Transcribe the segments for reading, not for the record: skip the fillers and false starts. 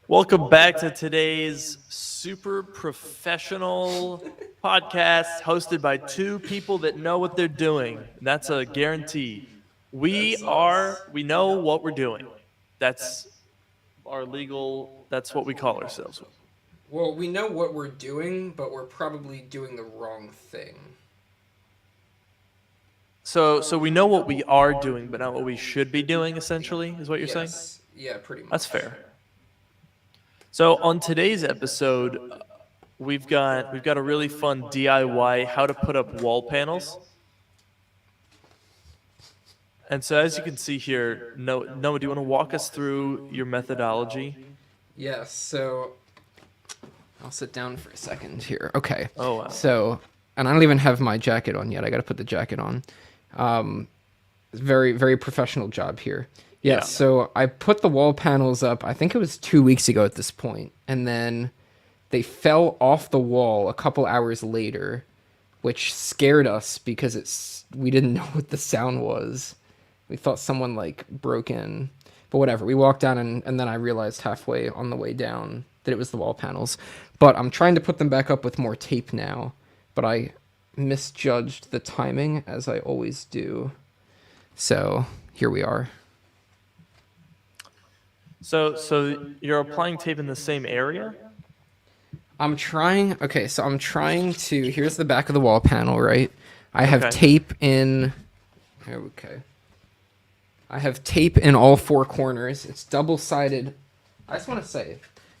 Welcome back to today's super professional podcast hosted by two people that know what they're doing. That's a guarantee. We know what we're doing. That's that's what we call ourselves. Well, we know what we're doing, but we're probably doing the wrong thing. So we know what we are doing, but not what we should be doing, essentially, is what you're saying? Yes. Yeah, pretty That's much. fair. So on today's episode, we've got a really fun DIY how to put up wall panels. And so as you can see here, Noah, do you want to walk us through your methodology? Yes, so I'll sit down for a second here. Okay. Oh wow. So, and I don't even have my jacket on yet. I got to put the jacket on. Very, very professional job here. Yes, Yeah. so I put the wall panels up, I think it was 2 weeks ago at this point, and then they fell off the wall a couple hours later, which scared us because we didn't know what the sound was. We thought someone like broke in, but whatever. We walked down and then I realized halfway on the way down that it was the wall panels. But I'm trying to put them back up with more tape now, but I misjudged the timing as I always do. So here we are. So you're applying tape in the same area? I'm trying. Okay, so I'm trying to. Here's the back of the wall panel, right? I have Okay. tape in. Okay. I have tape in all four corners. It's double sided. I just want to say,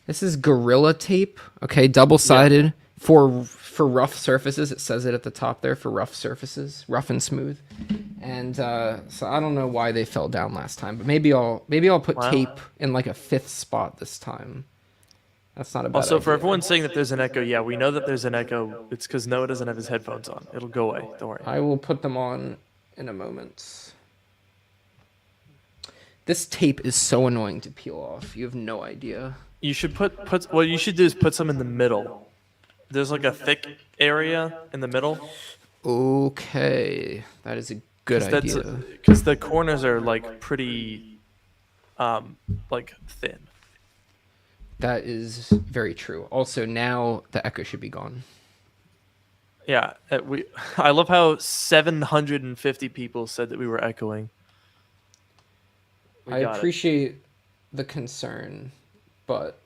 this is Gorilla tape. Okay, double sided for rough surfaces. It says it at the top there for rough surfaces, rough and smooth. And so I don't know why they fell down last time, but maybe I'll put Wow. tape in like a fifth spot this time. That's not a bad Also, for idea. everyone saying that there's an echo, yeah, we know that there's an echo. It's because Noah doesn't have his headphones on. It'll go away. Don't worry. I will put them on in a moment. This tape is so annoying to peel off. You have no idea. You should put what you should do is put some in the middle. There's like a thick area in the middle. Okay, that is a good idea. Because the corners are like pretty, like thin. That is very true. Also, now the echo should be gone. Yeah, I love how 750 people said that we were echoing. I appreciate the concern, but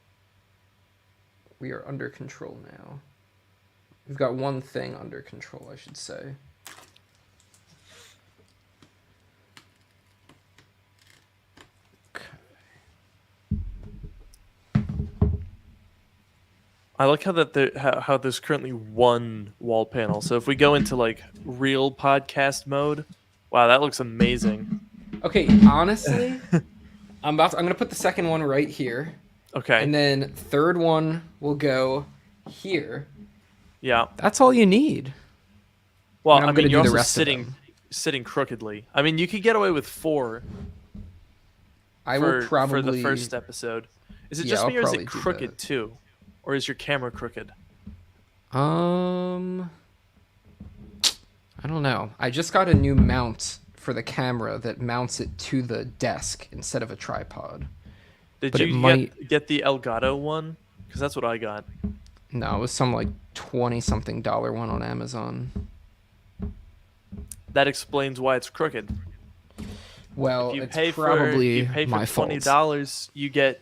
we are under control now. We've got one thing under control, I should say. I like how there's currently one wall panel. So if we go into like real podcast mode, wow, that looks amazing. Okay, honestly, I'm gonna put the second one right here. Okay. And then third one will go here. Yeah. That's all you need. Well, And I'm I gonna mean, you're do the also rest of them. sitting crookedly. I mean, you could get away with 4 I for will probably for the first episode. Is it Yeah, just I'll me or is probably it do crooked that. too? Or is your camera crooked? I don't know. I just got a new mount for the camera that mounts it to the desk instead of a tripod. Did But it you might- get the Elgato one? Because that's what I got. No, it was some like $20-something one on Amazon. That explains why it's crooked. Well, If you it's pay probably for my $20, fault. you get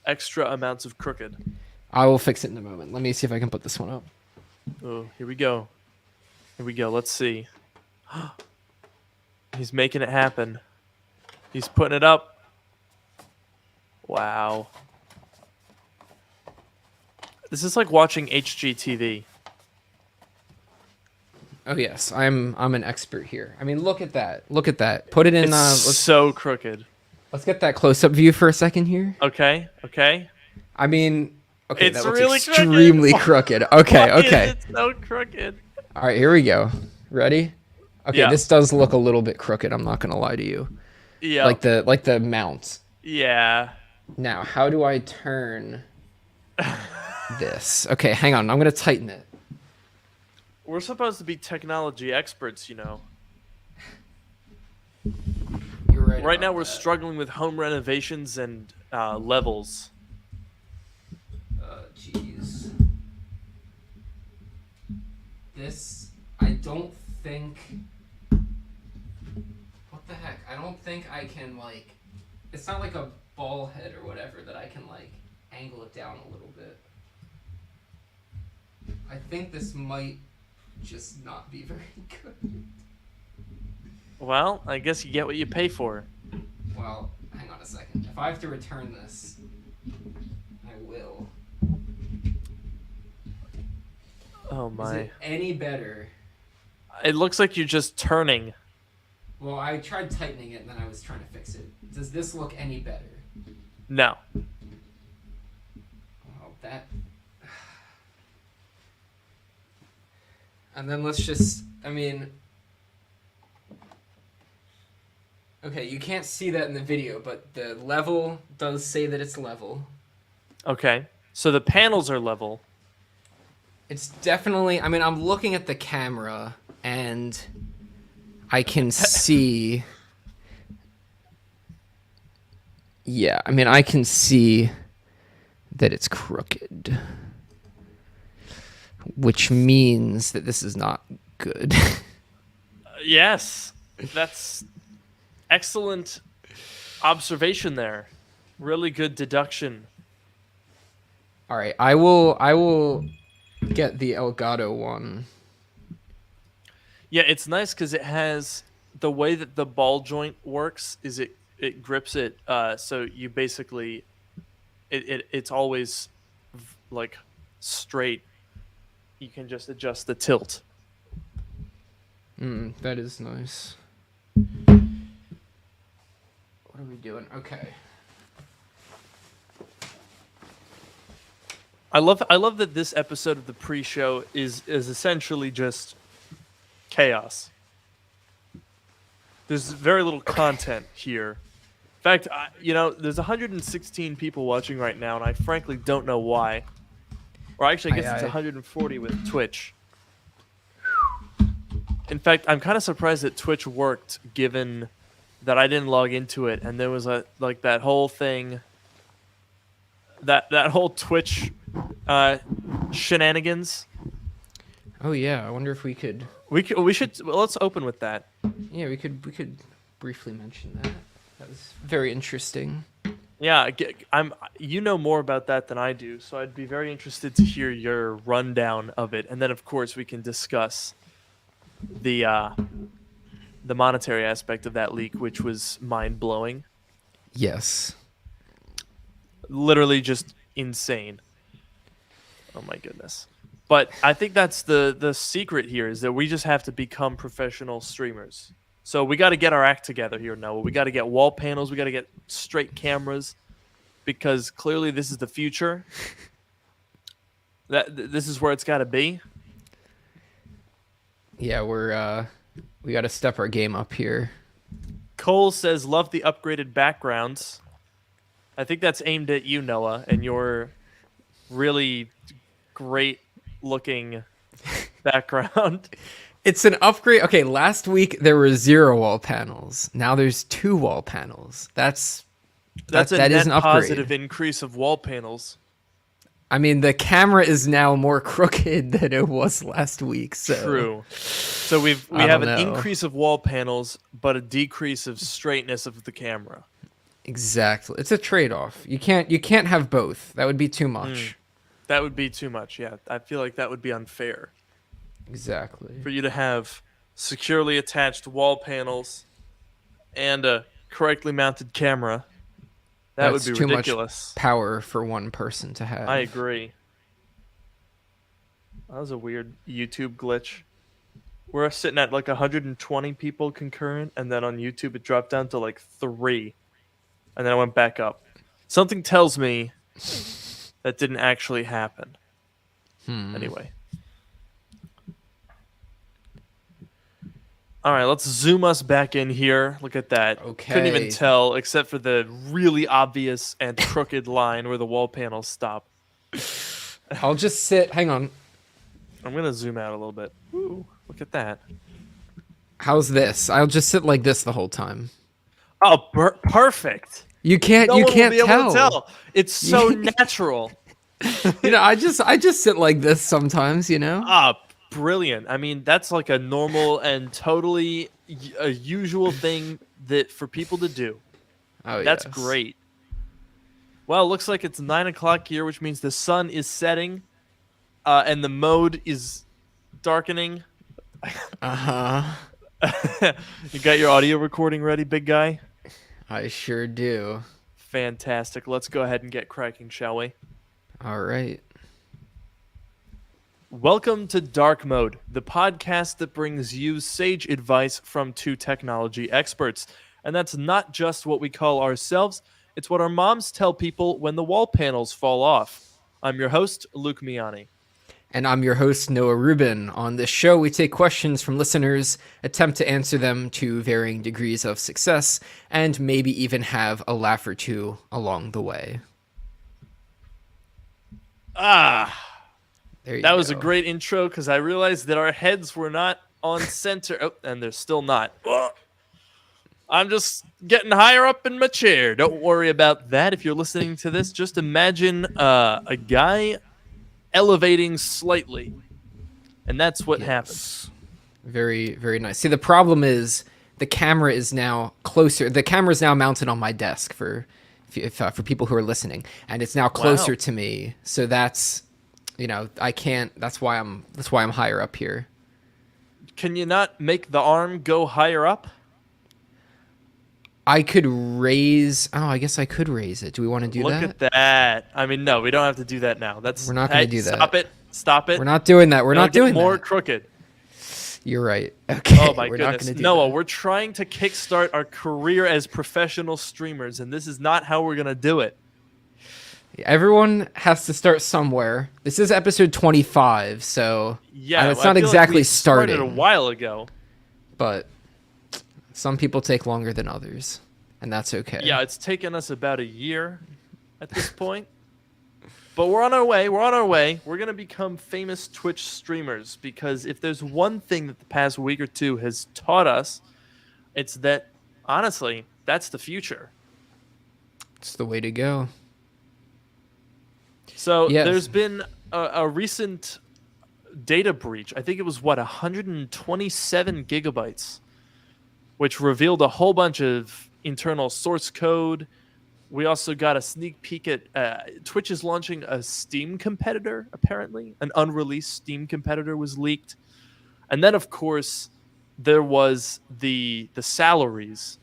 extra amounts of crooked. I will fix it in a moment. Let me see if I can put this one up. Oh, here we go. Here we go. Let's see. He's making it happen. He's putting it up. Wow. This is like watching HGTV. Oh yes, I'm an expert here. I mean, look at that. Look at that. Put it in. It's so crooked. Let's get that close-up view for a second here. Okay. Okay. I mean, okay, It's that looks really extremely crooked. Okay, Why is okay. it so crooked? All right, here we go. Ready? Okay, Yeah. this does look a little bit crooked. I'm not gonna lie to you. Yeah. Like the mount. Yeah. Now, how do I turn this? Okay, hang on. I'm gonna tighten it. We're supposed to be technology experts, you know. You're right. Right now, about we're that. struggling with home renovations and levels. jeez. This, I don't think... What the heck? I don't think I can, like... It's not like a ball head or whatever that I can, like, angle it down a little bit. I think this might just not be very good. Well, I guess you get what you pay for. Well, hang on a second. If I have to return this, I will. Oh Is my. it any better? It looks like you're just turning. Well, I tried tightening it and then I was trying to fix it. Does this look any better? No. Well, that... And then let's just... I mean... Okay, you can't see that in the video, but the level does say that it's level. Okay. So the panels are level. It's definitely... I mean, I'm looking at the camera, and I can see... Yeah, I mean, I can see that it's crooked. Which means that this is not good. Yes. That's excellent observation there. Really good deduction. All right, I will get the Elgato one. Yeah, it's nice because it has the way that the ball joint works is it grips it so you basically it's always like straight. You can just adjust the tilt. That is nice. What are we doing? Okay. I love that this episode of the pre-show is essentially just chaos. There's very little content here. In fact, there's 116 people watching right now, and I frankly don't know why. Or actually, I guess it's 140 with Twitch. In fact, I'm kind of surprised that Twitch worked, given that I didn't log into it, and there was that whole thing, that whole Twitch shenanigans. Oh yeah, I wonder if we could. We should let's open with that. Yeah, we could briefly mention that. That was very interesting. Yeah, you know more about that than I do, so I'd be very interested to hear your rundown of it, and then of course we can discuss the monetary aspect of that leak, which was mind blowing. Yes. Literally just insane. Oh my goodness. But I think that's the secret here, is that we just have to become professional streamers. So we got to get our act together here, Noah. We got to get wall panels. We got to get straight cameras, because clearly this is the future. This is where it's got to be. Yeah, we got to step our game up here. Cole says, love the upgraded backgrounds. I think that's aimed at you, Noah, and your really great looking background. It's an upgrade. Okay, last week there were 0 wall panels. Now there's 2 wall panels. That's a that is net an upgrade. Positive increase of wall panels. I mean, the camera is now more crooked than it was last week. So. True. So we have an increase of wall panels, but a decrease of straightness of the camera. Exactly. It's a trade-off. You can't have both. That would be too much. That would be too much. Yeah, I feel like that would be unfair. Exactly. For you to have securely attached wall panels and a correctly mounted camera, that would be too ridiculous. Much power for one person to have. I agree. That was a weird YouTube glitch. We're sitting at like 120 people concurrent, and then on YouTube it dropped down to like 3, and then it went back up. Something tells me that didn't actually happen. Anyway. All right, let's zoom us back in here. Look at that. Okay. Couldn't even tell, except for the really obvious and crooked line where the wall panels stop. I'll just sit. Hang on. I'm going to zoom out a little bit. Ooh, look at that. How's this? I'll just sit like this the whole time. Oh, perfect. You can't. No You one can't will be tell. able to tell. It's so natural. I just sit like this sometimes, you know? Ah, brilliant. I mean, that's like a normal and totally a usual thing that for people to do. Oh, That's yes. great. Well, it looks like it's 9 o'clock here, which means the sun is setting, and the mode is darkening. Uh-huh. You got your audio recording ready, big guy? I sure do. Fantastic. Let's go ahead and get cracking, shall we? All right. Welcome to Dark Mode, the podcast that brings you sage advice from two technology experts. And that's not just what we call ourselves, it's what our moms tell people when the wall panels fall off. I'm your host, Luke Miani. And I'm your host, Noah Rubin. On this show, we take questions from listeners, attempt to answer them to varying degrees of success, and maybe even have a laugh or two along the way. There you That go. was a great intro because I realized that our heads were not on center. Oh, and they're still not. I'm just getting higher up in my chair. Don't worry about that. If you're listening to this, just imagine a guy elevating slightly. And that's what happens. Very, very nice. See, the problem is the camera is now closer. The camera is now mounted on my desk for people who are listening, and it's now closer to me. So that's, I can't. That's why I'm higher up here. Can you not make the arm go higher up? I could raise. Oh, I guess I could raise it. Do we want to do Look that? at that. I mean, no, we don't have to do that now. We're not going to do that. Stop it. Stop it. We're not doing that. We're not doing more that. crooked. You're right. Okay. Oh my we're not goodness, gonna do Noah, that. we're trying to kickstart our career as professional streamers, and this is not how we're gonna do it. Everyone has to start somewhere. This is episode 25, so Yeah, it's I not feel exactly like we started starting. a while ago. But some people take longer than others, and that's okay. Yeah, it's taken us about a year at this point. But we're on our way. We're on our way. We're going to become famous Twitch streamers because if there's one thing that the past week or two has taught us, it's that, honestly, that's the future. It's the way to go. So Yes. there's been a recent data breach. I think it was, 127 gigabytes, which revealed a whole bunch of internal source code. We also got a sneak peek at Twitch is launching a Steam competitor, apparently. An unreleased Steam competitor was leaked. And then, of course, there was the salaries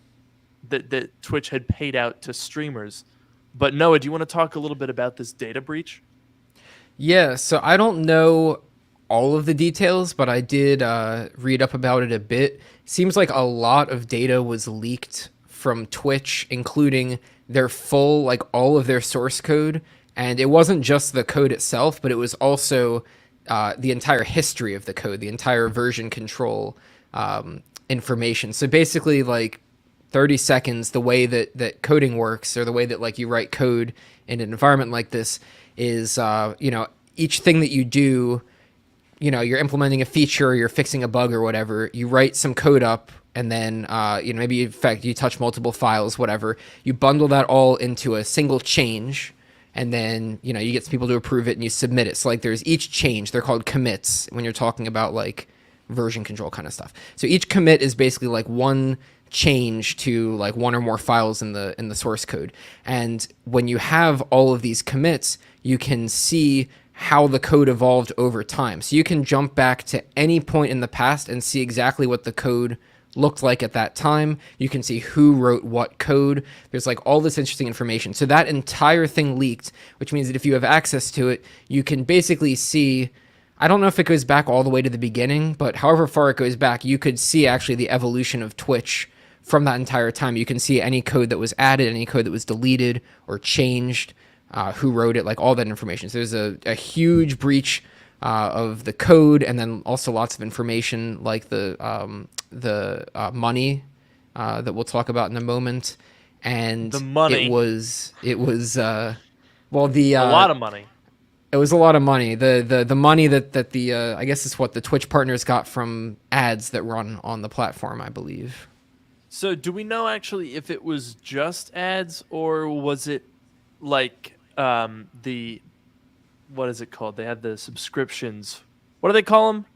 that Twitch had paid out to streamers. But Noah, do you want to talk a little bit about this data breach? Yeah, so I don't know all of the details, but I did read up about it a bit. Seems like a lot of data was leaked from Twitch, including their full, like all of their source code. And it wasn't just the code itself, but it was also the entire history of the code, the entire version control information. So basically, like 30 seconds, the way that coding works, or the way that like you write code in an environment like this is, each thing that you do, you're implementing a feature or you're fixing a bug or whatever, you write some code up, and then, maybe in fact you touch multiple files, whatever, you bundle that all into a single change, and then, you get some people to approve it and you submit it. So like there's each change, they're called commits when you're talking about like version control kind of stuff. So each commit is basically like one change to like one or more files in the source code. And when you have all of these commits, you can see how the code evolved over time. So you can jump back to any point in the past and see exactly what the code looked like at that time. You can see who wrote what code. There's like all this interesting information. So that entire thing leaked, which means that if you have access to it, you can basically see, I don't know if it goes back all the way to the beginning, but however far it goes back, you could see actually the evolution of Twitch from that entire time. You can see any code that was added, any code that was deleted or changed, who wrote it, like all that information. So there's a huge breach of the code, and then also lots of information like the money that we'll talk about in a moment. And The money. it was a lot of money. It was a lot of money. The money that the I guess is what the Twitch partners got from ads that run on the platform, I believe. So do we know actually if it was just ads, or was it like the what is it called? They have the subscriptions. What do they call them?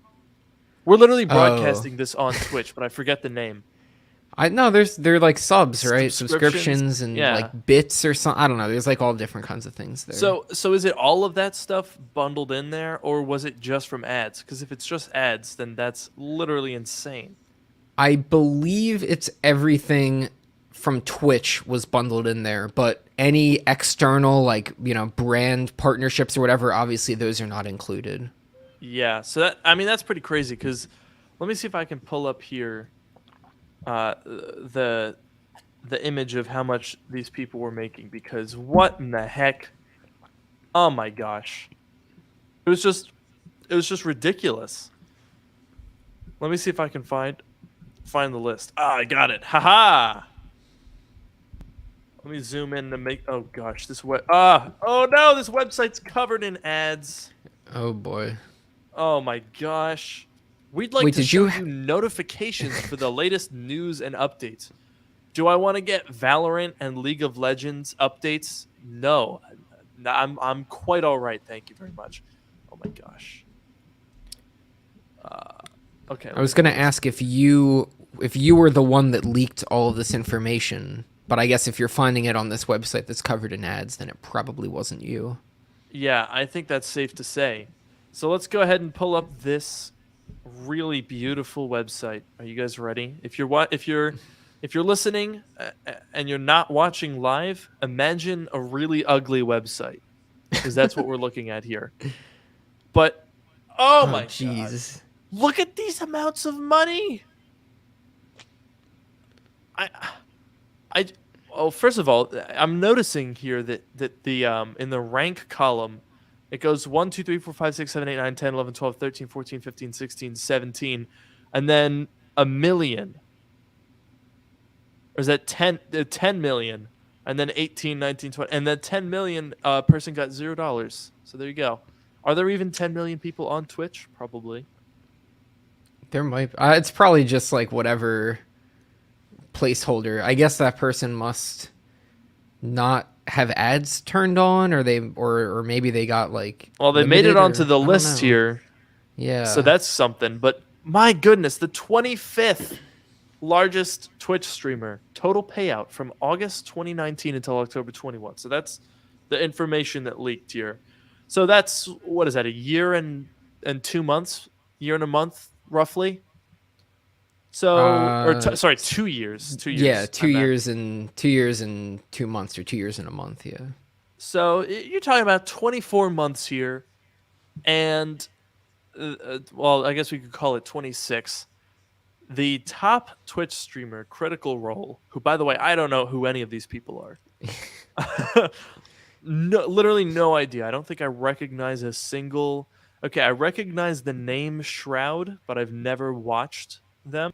We're literally Oh, broadcasting this on Twitch, but I forget the name. I know they're like subs, right? Subscriptions. Subscriptions and Yeah. like bits or something. I don't know. There's like all different kinds of things there. So is it all of that stuff bundled in there, or was it just from ads? Because if it's just ads, then that's literally insane. I believe it's everything from Twitch was bundled in there, but any external like, brand partnerships or whatever, obviously those are not included. Yeah. So that's pretty crazy. Because let me see if I can pull up here the image of how much these people were making. Because what in the heck? Oh my gosh, it was just ridiculous. Let me see if I can find the list. Ah, I got it. Haha. Let me zoom in to make. Oh gosh, oh no, this website's covered in ads. Oh boy. Oh my gosh. We'd like Wait, to did show you you notifications for the latest news and updates. Do I want to get Valorant and League of Legends updates? No. I'm quite all right. Thank you very much. Oh my gosh. Okay. I was going to ask if you were the one that leaked all of this information, but I guess if you're finding it on this website that's covered in ads, then it probably wasn't you. Yeah, I think that's safe to say. So let's go ahead and pull up this really beautiful website. Are you guys ready? If you're listening and you're not watching live, imagine a really ugly website, because that's what we're looking at here. But oh Oh my god. jeez. Look at these amounts of money. I I Oh, first of all, I'm noticing here that the in the rank column, it goes 1, 2, 3, 4, 5, 6, 7, 8, 9, 10, 11, 12, 13, 14, 15, 16, 17, and then a million. Or is that 10 million, and then 18, 19, 20, and then 10 million person got $0. So there you go. Are there even 10 million people on Twitch? Probably. There might it's probably just like whatever placeholder. I guess that person must not have ads turned on, or maybe they got like Well, they made it limited, onto or the I don't list know. here. So Yeah. that's something. But my goodness, the 25th largest Twitch streamer, total payout from August 2019 until October 21. So that's the information that leaked here. So that's, what is that, a year and 2 months, year and a month roughly. So, sorry, 2 years, Yeah, I meant. 2 years and 2 months, or 2 years and a month. Yeah. So you're talking about 24 months here, and well, I guess we could call it 26. The top Twitch streamer, Critical Role, who, by the way, I don't know who any of these people are. No, literally no idea. I don't think I recognize a single. Okay, I recognize the name Shroud, but I've never watched them.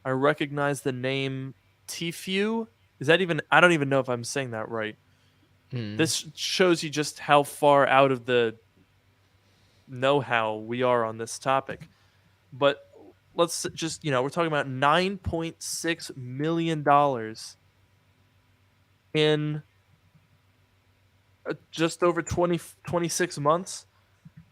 I recognize the name Tfue. Is that even? I don't even know if I'm saying that right. Hmm. This shows you just how far out of the know-how we are on this topic. But let's just, we're talking about $9.6 million in just over 26 months.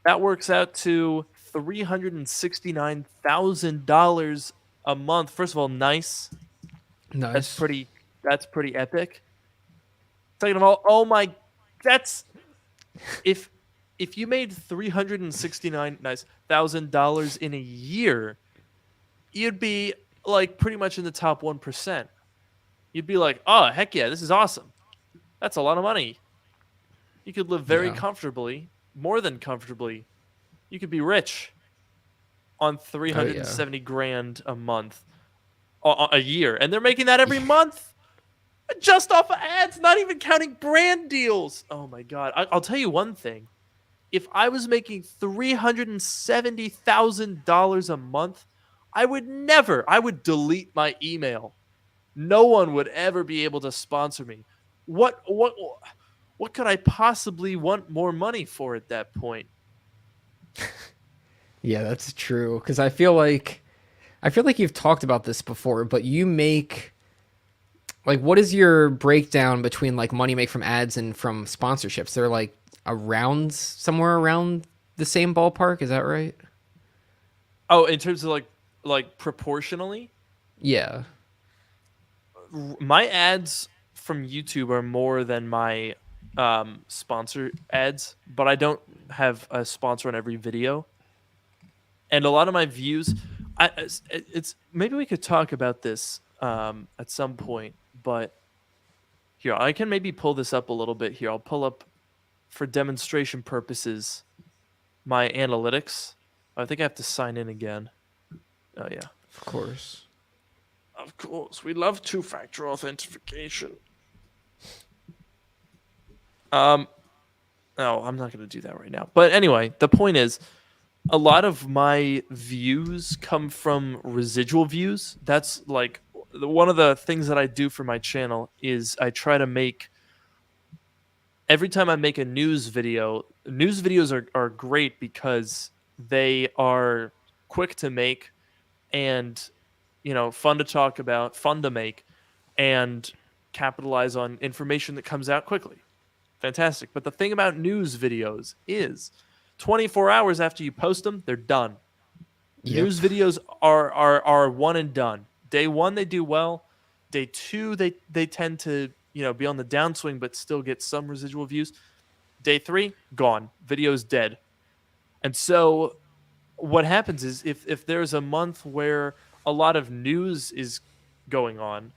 That works out to $369,000 a month. First of all, nice. That's Nice. pretty. That's pretty epic. Second of all, oh my, that's if you made $369,000 in a year, you'd be like pretty much in the top 1%. You'd be like, oh heck yeah, this is awesome. That's a lot of money. You could live very Yeah. comfortably, more than comfortably. You could be rich on Oh yeah. 370 grand a month, a year, and they're making that every month. Just off of ads, not even counting brand deals. Oh my god. I'll tell you one thing. If I was making $370,000 a month, I would delete my email. No one would ever be able to sponsor me. What could I possibly want more money for at that point? Yeah, that's true. Because I feel like you've talked about this before, but you make like, what is your breakdown between like money you make from ads and from sponsorships? They're like, around somewhere around the same ballpark. Is that right? Oh, in terms of like proportionally, Yeah. my ads from YouTube are more than my sponsor ads, but I don't have a sponsor on every video. And a lot of my views, it's maybe we could talk about this at some point, but here I can maybe pull this up a little bit here. I'll pull up for demonstration purposes my analytics. I think I have to sign in again. Oh yeah. Of course. Of course, we love two-factor authentication. Um, no, I'm not going to do that right now. But anyway, the point is, a lot of my views come from residual views. That's like one of the things that I do for my channel is I try to make every time I make a news video. News videos are great because they are quick to make and fun to talk about, fun to make, and capitalize on information that comes out quickly. Fantastic. But the thing about news videos is 24 hours after you post them, they're done. Yep. News videos are one and done. Day one they do well. Day two they tend to be on the downswing but still get some residual views. Day three gone. Video's dead. And so what happens is if there's a month where a lot of news is going on,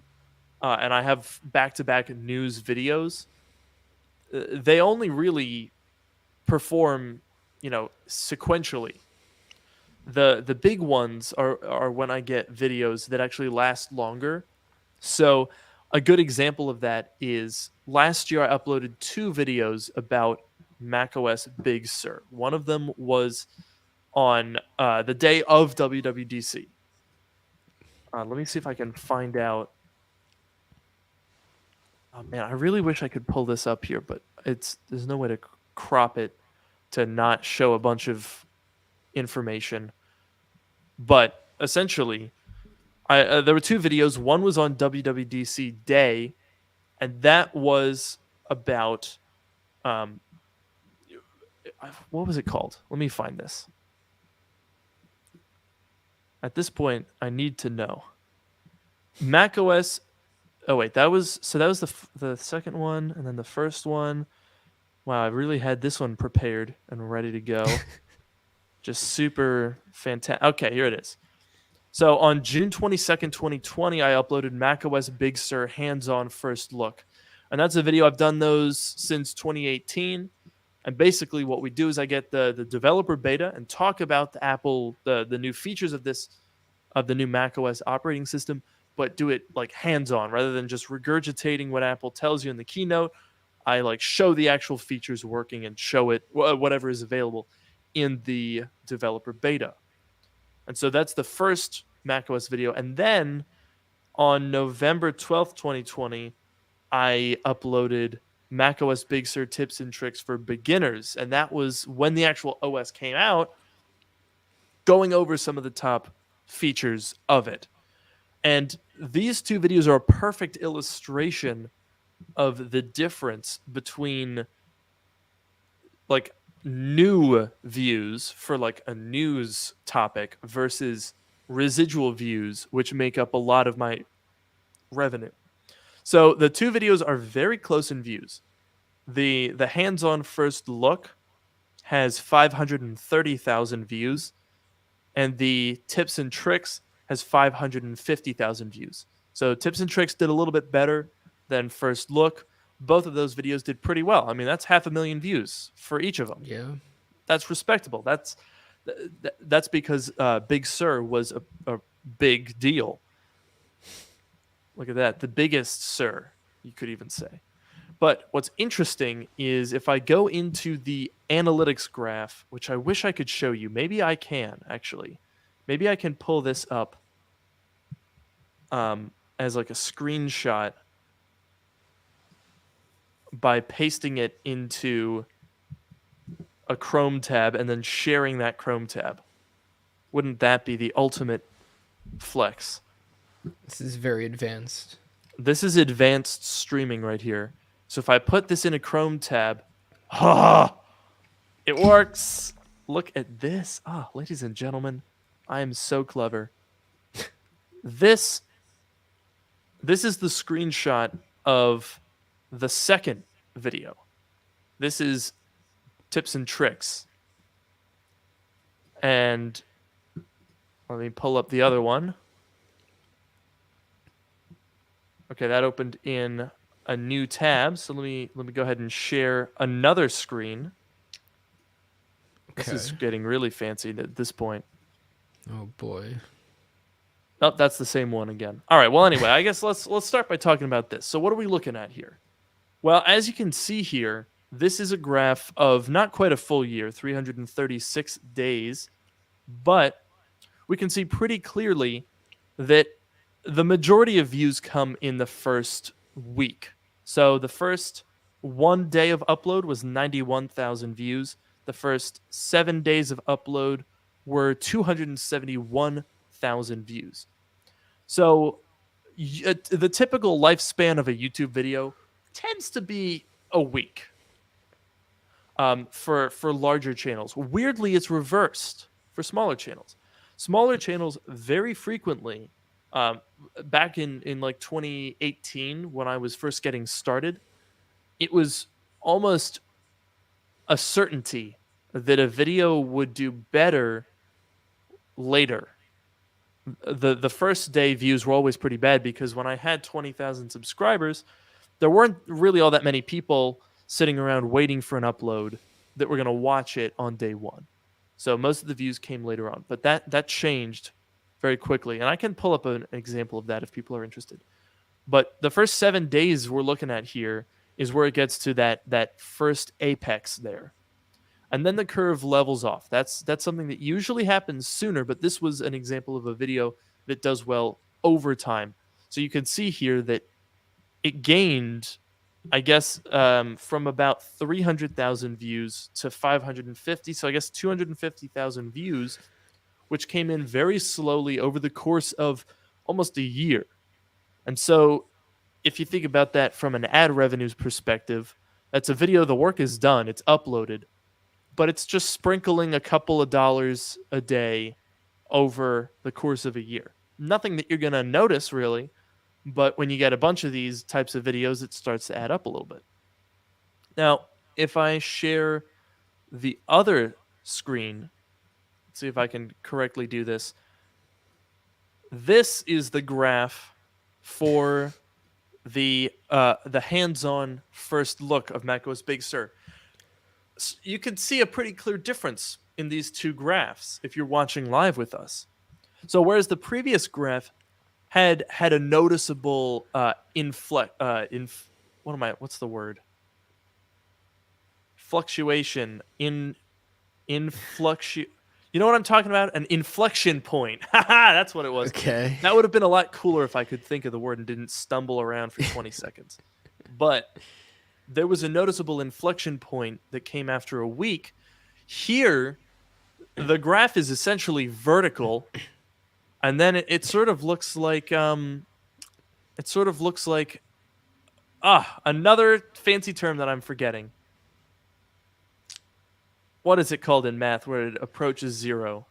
and I have back-to-back news videos, they only really perform, sequentially. The big ones are when I get videos that actually last longer. So a good example of that is last year I uploaded 2 videos about macOS Big Sur. One of them was on the day of WWDC. Let me see if I can find out. Oh man, I really wish I could pull this up here, but there's no way to crop it to not show a bunch of information. But essentially, there were 2 videos. One was on WWDC day, and that was about what was it called? Let me find this. At this point, I need to know. macOS. Oh wait, that was the second one, and then the first one. Wow, I really had this one prepared and ready to go. Just super fantastic. Okay, here it is. So on June 22nd, 2020, I uploaded macOS Big Sur hands-on first look. And that's a video. I've done those since 2018. And basically what we do is I get the developer beta and talk about the new features of the new macOS operating system, but do it like hands-on rather than just regurgitating what Apple tells you in the keynote. I like show the actual features working and show it whatever is available in the developer beta. And so that's the first macOS video. And then on November 12th, 2020, I uploaded macOS Big Sur tips and tricks for beginners. And that was when the actual OS came out, going over some of the top features of it. And these 2 videos are a perfect illustration of the difference between like new views for like a news topic versus residual views, which make up a lot of my revenue. So the 2 videos are very close in views. The hands-on first look has 530,000 views, and the tips and tricks has 550,000 views. So tips and tricks did a little bit better than first look. Both of those videos did pretty well. I mean, that's 500,000 views for each of them. Yeah. That's respectable. That's because Big Sur was a big deal. Look at that. The biggest Sur, you could even say. But what's interesting is if I go into the analytics graph, which I wish I could show you. Maybe I can, actually. Maybe I can pull this up as like a screenshot by pasting it into a Chrome tab and then sharing that Chrome tab. Wouldn't that be the ultimate flex? This is very advanced. This is advanced streaming right here. So if I put this in a Chrome tab, ha! It works. Look at this. Ah, ladies and gentlemen, I am so clever. This is the screenshot of the second video. This is tips and tricks. And let me pull up the other one. Okay, that opened in a new tab. So let me go ahead and share another screen. This is getting really fancy at this point. Oh boy. Oh, that's the same one again. All right. Well, anyway, I guess let's start by talking about this. So what are we looking at here? Well, as you can see here, this is a graph of not quite a full year, 336 days, but we can see pretty clearly that the majority of views come in the first week. So the first 1 day of upload was 91,000 views. The first 7 days of upload were 271,000 views. So the typical lifespan of a YouTube video tends to be a week for larger channels. Weirdly, it's reversed for smaller channels. Smaller channels very frequently, back in like 2018 when I was first getting started, it was almost a certainty that a video would do better later. The first day views were always pretty bad because when I had 20,000 subscribers, there weren't really all that many people sitting around waiting for an upload that were going to watch it on day one. So most of the views came later on, but that changed very quickly. And I can pull up an example of that if people are interested. But the first 7 days we're looking at here is where it gets to that first apex there. And then the curve levels off. That's something that usually happens sooner, but this was an example of a video that does well over time. So you can see here that it gained, I guess, from about 300,000 views to 550. So I guess 250,000 views, which came in very slowly over the course of almost a year. And so if you think about that from an ad revenues perspective, that's a video, the work is done, it's uploaded, but it's just sprinkling a couple of dollars a day over the course of a year. Nothing that you're going to notice really, but when you get a bunch of these types of videos, it starts to add up a little bit. Now, if I share the other screen, let's see if I can correctly do this. This is the graph for the hands-on first look of macOS Big Sur. You can see a pretty clear difference in these two graphs if you're watching live with us. So whereas the previous graph had a noticeable fluctuation you know what I'm talking about? An inflection point. Haha, that's what it was. Okay. That would have been a lot cooler if I could think of the word and didn't stumble around for 20 seconds. But there was a noticeable inflection point that came after a week. Here, the graph is essentially vertical, and then it sort of looks like another fancy term that I'm forgetting. What is it called in math where it approaches zero?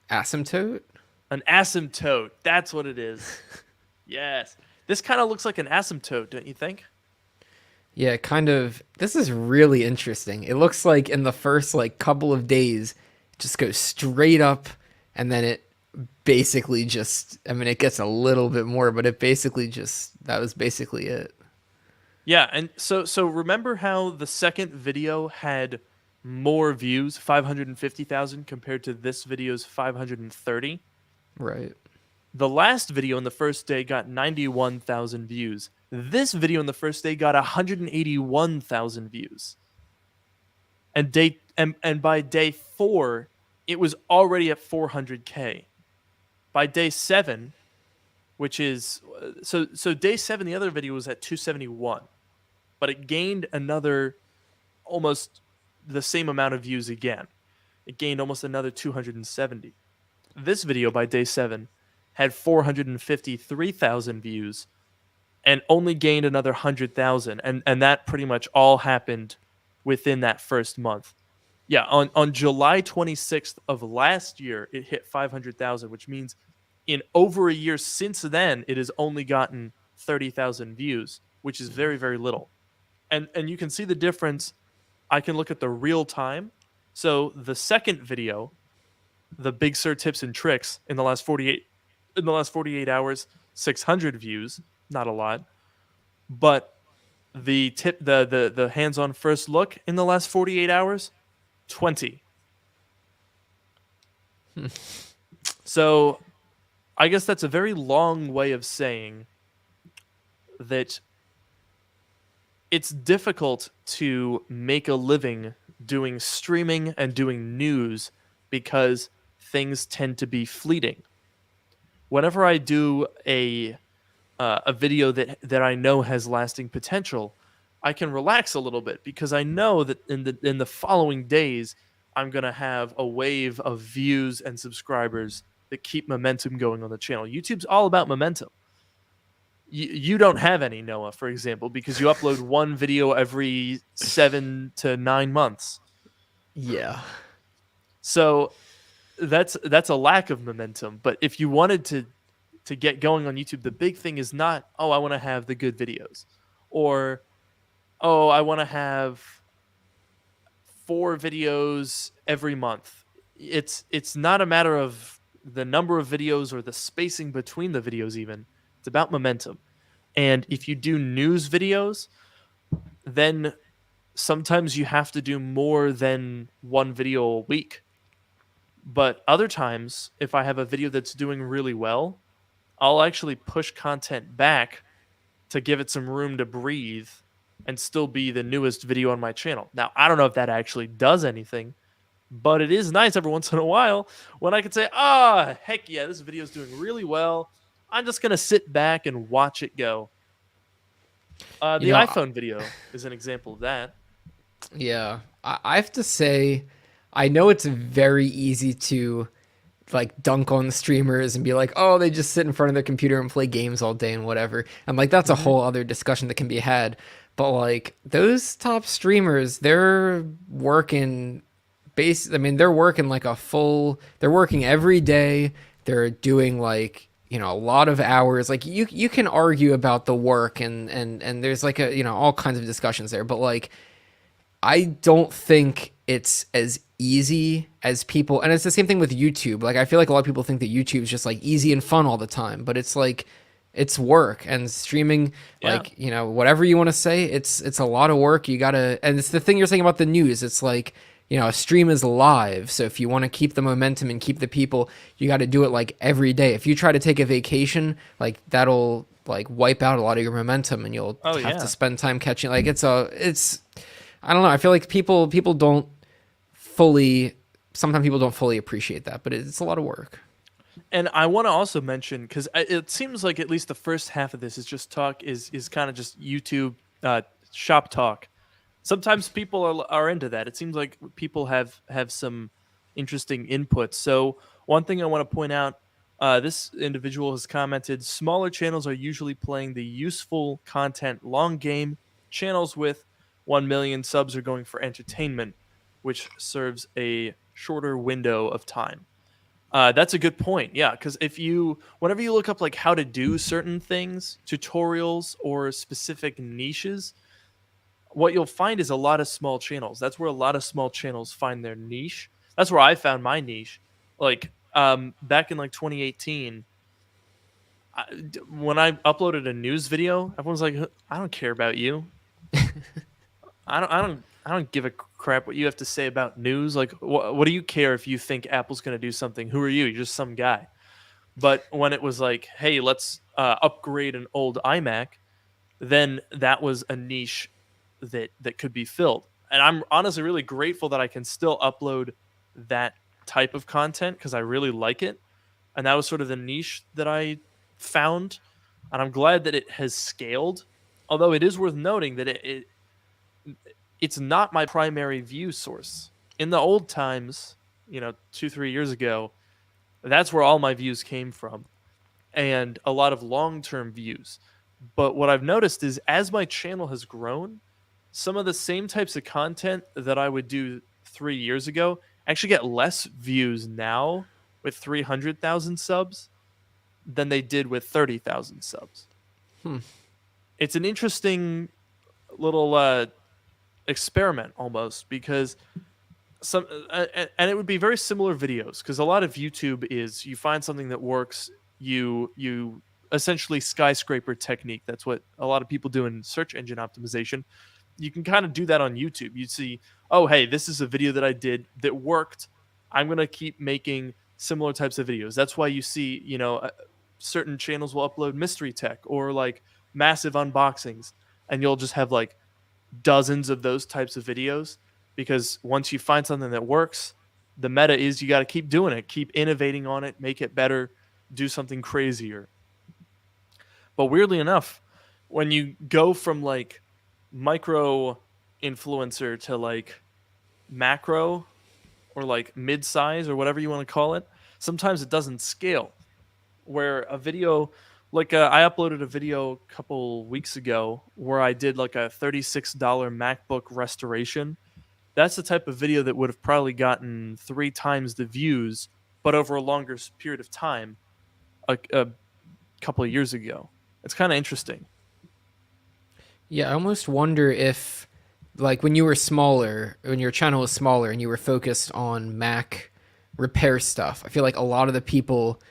Asymptote? An asymptote. That's what it is. Yes. This kind of looks like an asymptote, don't you think? Yeah, kind of. This is really interesting. It looks like in the first couple of days, it just goes straight up, and then it basically just, I mean, it gets a little bit more, but it basically that was basically it. Yeah, and so remember how the second video had more views, 550,000 compared to this video's 530? Right. The last video in the first day got 91,000 views. This video in the first day got 181,000 views. And by day 4, it was already at 400K. By day 7, which is so day 7, the other video was at 271, but it gained another almost the same amount of views again. It gained almost another 270. This video by day 7 had 453,000 views and only gained another 100,000, and that pretty much all happened within that first month. Yeah, on July 26th of last year, it hit 500,000, which means in over a year since then, it has only gotten 30,000 views, which is very, very little. And you can see the difference. I can look at the real time. So the second video, the Big Sur tips and tricks, in the last 48 hours, 600 views, not a lot. But the hands-on first look in the last 48 hours, 20. So I guess that's a very long way of saying that it's difficult to make a living doing streaming and doing news because things tend to be fleeting. Whenever I do a video that I know has lasting potential, I can relax a little bit because I know that in the following days I'm gonna have a wave of views and subscribers that keep momentum going on the channel. YouTube's all about momentum. You don't have any, Noah, for example, because you upload one video every 7 to 9 months. Yeah. So that's a lack of momentum. But if you wanted to get going on YouTube, the big thing is not, oh, I want to have the good videos, or oh, I want to have 4 videos every month. It's not a matter of the number of videos or the spacing between the videos even. It's about momentum. And if you do news videos, then sometimes you have to do more than one video a week. But other times, if I have a video that's doing really well, I'll actually push content back to give it some room to breathe and still be the newest video on my channel. Now, I don't know if that actually does anything, but it is nice every once in a while when I can say, heck yeah, this video is doing really well. I'm just going to sit back and watch it go. The You know, iPhone video is an example of that. yeah, I have to say, I know it's very easy to like dunk on the streamers and be like, oh, they just sit in front of their computer and play games all day and whatever. And like that's a whole other discussion that can be had. But like those top streamers, they're working I mean, they're working like they're working every day. They're doing like, a lot of hours. Like you can argue about the work and there's like all kinds of discussions there. But like I don't think it's as easy as people, and it's the same thing with YouTube. Like I feel like a lot of people think that YouTube is just like easy and fun all the time, but it's like it's work and streaming. Yeah. Like whatever you want to say, it's a lot of work. You gotta, and it's the thing you're saying about the news. It's like a stream is live, so if you want to keep the momentum and keep the people, you got to do it like every day. If you try to take a vacation, like that'll like wipe out a lot of your momentum, and you'll have to spend time catching. Like it's I don't know. I feel like people don't sometimes people don't fully appreciate that, but it's a lot of work. And I want to also mention, because it seems like at least the first half of this is just talk, is kind of just YouTube shop talk. Sometimes people are into that. It seems like people have some interesting inputs. So one thing I want to point out, this individual has commented, smaller channels are usually playing the useful content long game. Channels with 1 million subs are going for entertainment, which serves a shorter window of time. That's a good point. Yeah, because whenever you look up like how to do certain things, tutorials or specific niches, what you'll find is a lot of small channels. That's where a lot of small channels find their niche. That's where I found my niche. Like back in like 2018, when I uploaded a news video, everyone's like, "I don't care about you. I don't give a crap what you have to say about news. Like, what do you care if you think Apple's going to do something? Who are you? You're just some guy." But when it was like, "Hey, let's upgrade an old iMac," then that was a niche that could be filled. And I'm honestly really grateful that I can still upload that type of content because I really like it. And that was sort of the niche that I found. And I'm glad that it has scaled. Although it is worth noting that it's not my primary view source. In the old times, 2-3 years ago, that's where all my views came from, and a lot of long-term views. But what I've noticed is as my channel has grown, some of the same types of content that I would do 3 years ago actually get less views now with 300,000 subs than they did with 30,000 subs. Hmm. It's an interesting little experiment almost, because and it would be very similar videos, because a lot of YouTube is you find something that works, you essentially skyscraper technique. That's what a lot of people do in search engine optimization. You can kind of do that on YouTube. You see, oh hey, this is a video that I did that worked. I'm gonna keep making similar types of videos. That's why you see, certain channels will upload mystery tech or like massive unboxings, and you'll just have like dozens of those types of videos, because once you find something that works, the meta is you got to keep doing it, keep innovating on it, make it better, do something crazier. But weirdly enough, when you go from like micro influencer to like macro or like mid-size or whatever you want to call it, sometimes it doesn't scale. Where a video, like I uploaded a video a couple weeks ago where I did like a $36 MacBook restoration. That's the type of video that would have probably gotten 3 times the views, but over a longer period of time, a couple of years ago. It's kind of interesting. Yeah, I almost wonder if, like, when you were smaller, when your channel was smaller and you were focused on Mac repair stuff, I feel like a lot of the people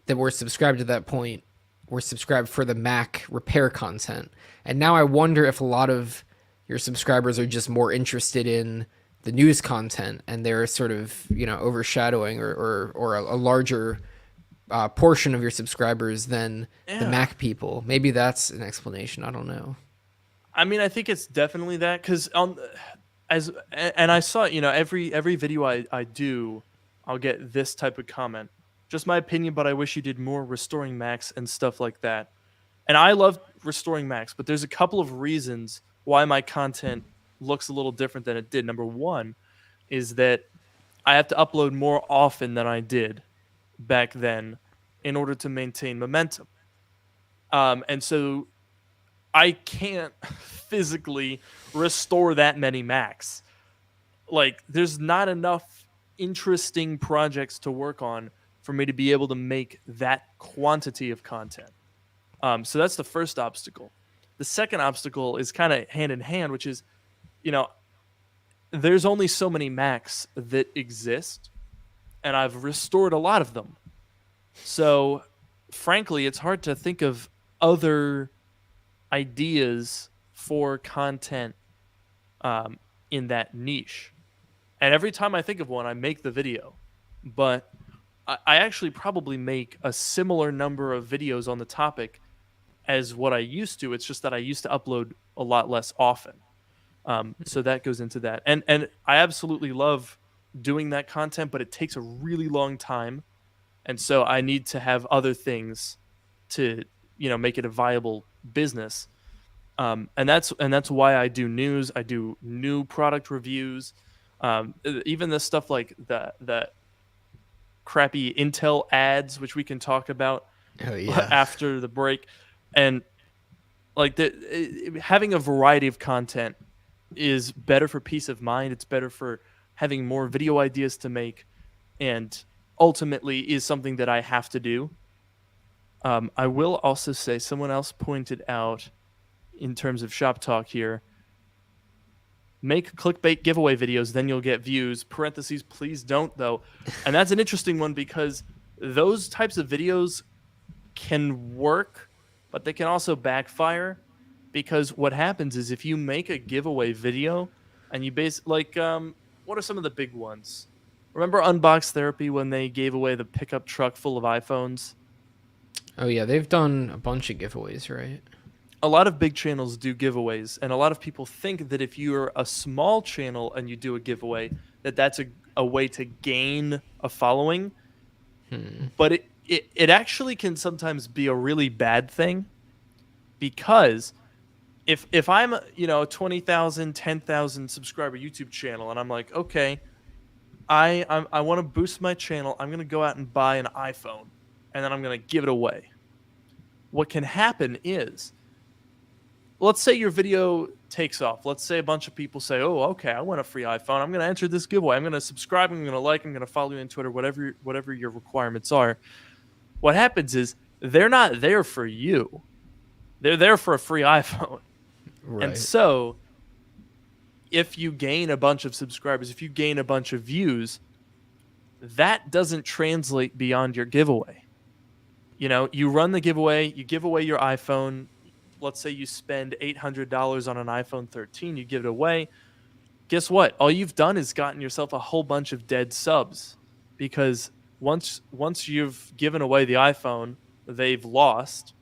that were subscribed at that point were subscribed for the Mac repair content. And now I wonder if a lot of your subscribers are just more interested in the news content, and they're sort of, overshadowing or a larger portion of your subscribers than the Yeah. Mac people. Maybe that's an explanation. I don't know. I mean, I think it's definitely that, because and I saw, every video I do, I'll get this type of comment. Just my opinion, but I wish you did more restoring Macs and stuff like that. And I love restoring Macs, but there's a couple of reasons why my content looks a little different than it did. Number one is that I have to upload more often than I did back then in order to maintain momentum. And so I can't physically restore that many Macs. Like, there's not enough interesting projects to work on for me to be able to make that quantity of content. So that's the first obstacle. The second obstacle is kind of hand in hand, which is, you know, there's only so many Macs that exist, and I've restored a lot of them. So, frankly, it's hard to think of other ideas for content in that niche. And every time I think of one, I make the video. But I actually probably make a similar number of videos on the topic as what I used to. It's just that I used to upload a lot less often. So that goes into that. And I absolutely love doing that content, but it takes a really long time. And so I need to have other things to, make it a viable business. And that's why I do news. I do new product reviews. Even the stuff like the crappy Intel ads, which we can talk about Oh yeah. after the break. And like having a variety of content is better for peace of mind. It's better for having more video ideas to make, and ultimately is something that I have to do. I will also say, someone else pointed out in terms of shop talk here, make clickbait giveaway videos, then you'll get views. Parentheses, please don't, though. And that's an interesting one, because those types of videos can work, but they can also backfire. Because what happens is, if you make a giveaway video and you what are some of the big ones? Remember Unbox Therapy, when they gave away the pickup truck full of iPhones? Oh yeah, they've done a bunch of giveaways, right? A lot of big channels do giveaways, and a lot of people think that if you're a small channel and you do a giveaway, that's a way to gain a following. But it actually can sometimes be a really bad thing, because if I'm a 20,000, 10,000 subscriber YouTube channel, and I'm like, okay, I want to boost my channel, I'm gonna go out and buy an iPhone, and then I'm gonna give it away. What can happen is, let's say your video takes off. Let's say a bunch of people say, "Oh, okay, I want a free iPhone. I'm going to enter this giveaway. I'm going to subscribe. I'm going to like. I'm going to follow you on Twitter. Whatever your requirements are." What happens is they're not there for you. They're there for a free iPhone. And Right. so, if you gain a bunch of subscribers, if you gain a bunch of views, that doesn't translate beyond your giveaway. You run the giveaway, you give away your iPhone. Let's say you spend $800 on an iPhone 13, you give it away. Guess what? All you've done is gotten yourself a whole bunch of dead subs, because once you've given away the iPhone, they've lost.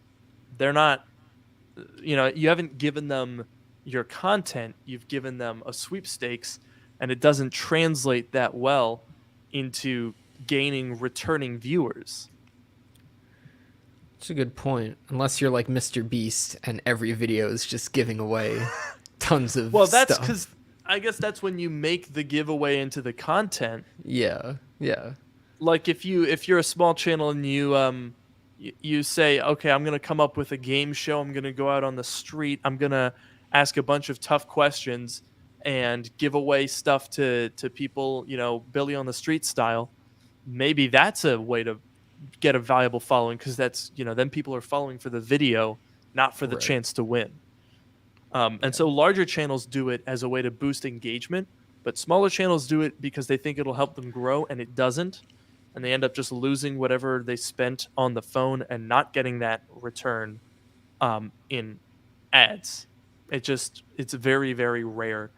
They're not, you haven't given them your content, you've given them a sweepstakes, and it doesn't translate that well into gaining returning viewers. It's a good point. Unless you're like Mr. Beast and every video is just giving away tons of Well, that's stuff. because I guess that's when you make the giveaway into the content. Yeah, yeah. Like if you're a small channel and you say, okay, I'm gonna come up with a game show. I'm gonna go out on the street. I'm gonna ask a bunch of tough questions and give away stuff to people. Billy on the Street style. Maybe that's a way to get a valuable following, because that's then people are following for the video, not for the Right. chance to win. And so larger channels do it as a way to boost engagement, but smaller channels do it because they think it'll help them grow, and it doesn't. And they end up just losing whatever they spent on the phone and not getting that return in ads. It's very, very rare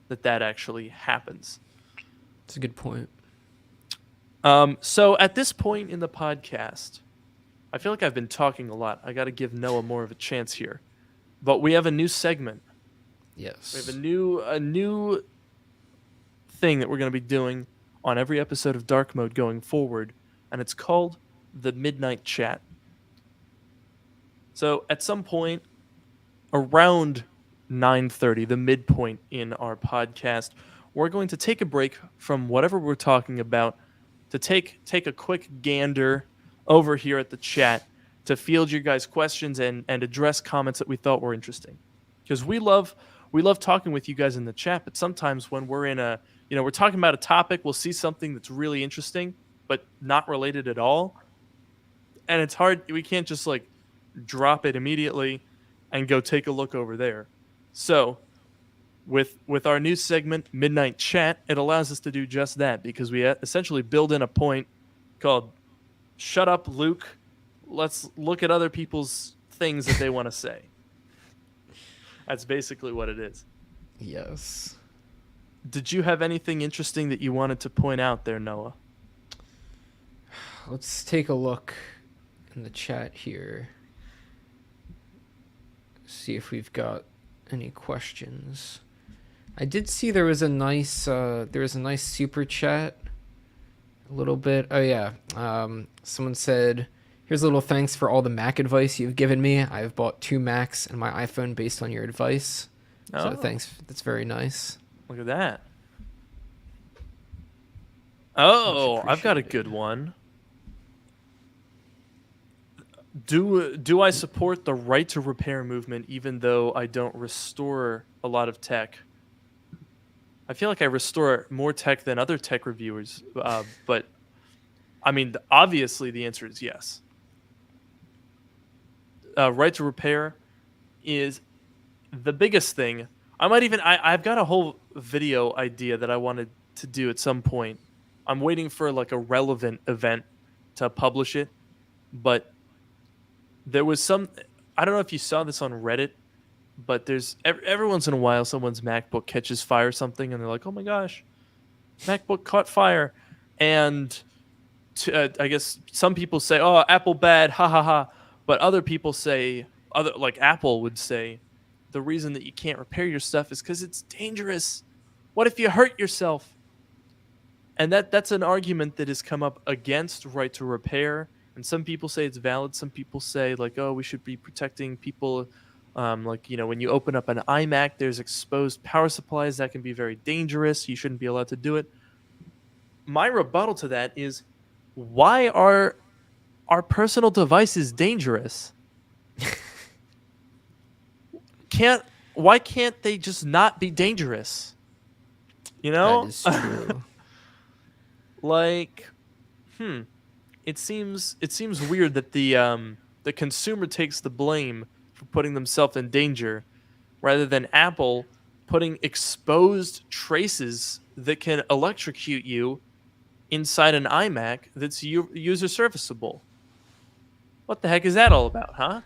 that actually happens. It's a good point. So at this point in the podcast, I feel like I've been talking a lot. I got to give Noah more of a chance here. But we have a new segment. Yes. We have a new thing that we're going to be doing on every episode of Dark Mode going forward, and it's called the Midnight Chat. So at some point around 9:30, the midpoint in our podcast, we're going to take a break from whatever we're talking about to take a quick gander over here at the chat to field your guys' questions and address comments that we thought were interesting. Because we love talking with you guys in the chat, but sometimes when we're in we're talking about a topic, we'll see something that's really interesting but not related at all. And it's hard, we can't just like drop it immediately and go take a look over there. So, with our new segment, Midnight Chat, it allows us to do just that, because we essentially build in a point called "Shut Up, Luke. Let's look at other people's things that they want to say." That's basically what it is. Yes. Did you have anything interesting that you wanted to point out there, Noah? Let's take a look in the chat here. See if we've got any questions. I did see there was a nice super chat. A little bit. Oh yeah. Someone said, "Here's a little thanks for all the Mac advice you've given me. I've bought 2 Macs and my iPhone based on your advice." So thanks. That's very nice. Look at that. Oh, I've got a good one. Do I support the right to repair movement even though I don't restore a lot of tech? I feel like I restore more tech than other tech reviewers, but I mean, obviously the answer is yes. Right to repair is the biggest thing. I've got a whole video idea that I wanted to do at some point. I'm waiting for like a relevant event to publish it, but there was I don't know if you saw this on Reddit, but there's every once in a while someone's MacBook catches fire or something, and they're like, "Oh my gosh, MacBook caught fire," and I guess some people say, "Oh, Apple bad, ha ha ha," but other people say, like Apple would say, the reason that you can't repair your stuff is because it's dangerous. What if you hurt yourself? And that's an argument that has come up against right to repair. And some people say it's valid. Some people say, like, oh, we should be protecting people. Like, when you open up an iMac, there's exposed power supplies that can be very dangerous. You shouldn't be allowed to do it. My rebuttal to that is, why are our personal devices dangerous? can't why can't they just not be dangerous? You That know? is true. Like, hmm, it seems weird that the consumer takes the blame for putting themselves in danger rather than Apple putting exposed traces that can electrocute you inside an iMac that's user serviceable. What the heck is that all about, huh?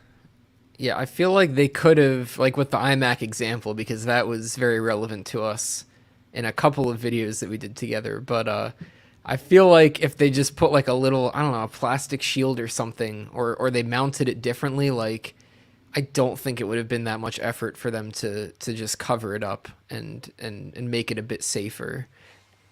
Yeah, I feel like they could have, like with the iMac example, because that was very relevant to us in a couple of videos that we did together. But I feel like if they just put like a little, I don't know, a plastic shield or something, or they mounted it differently, like I don't think it would have been that much effort for them to just cover it up and make it a bit safer.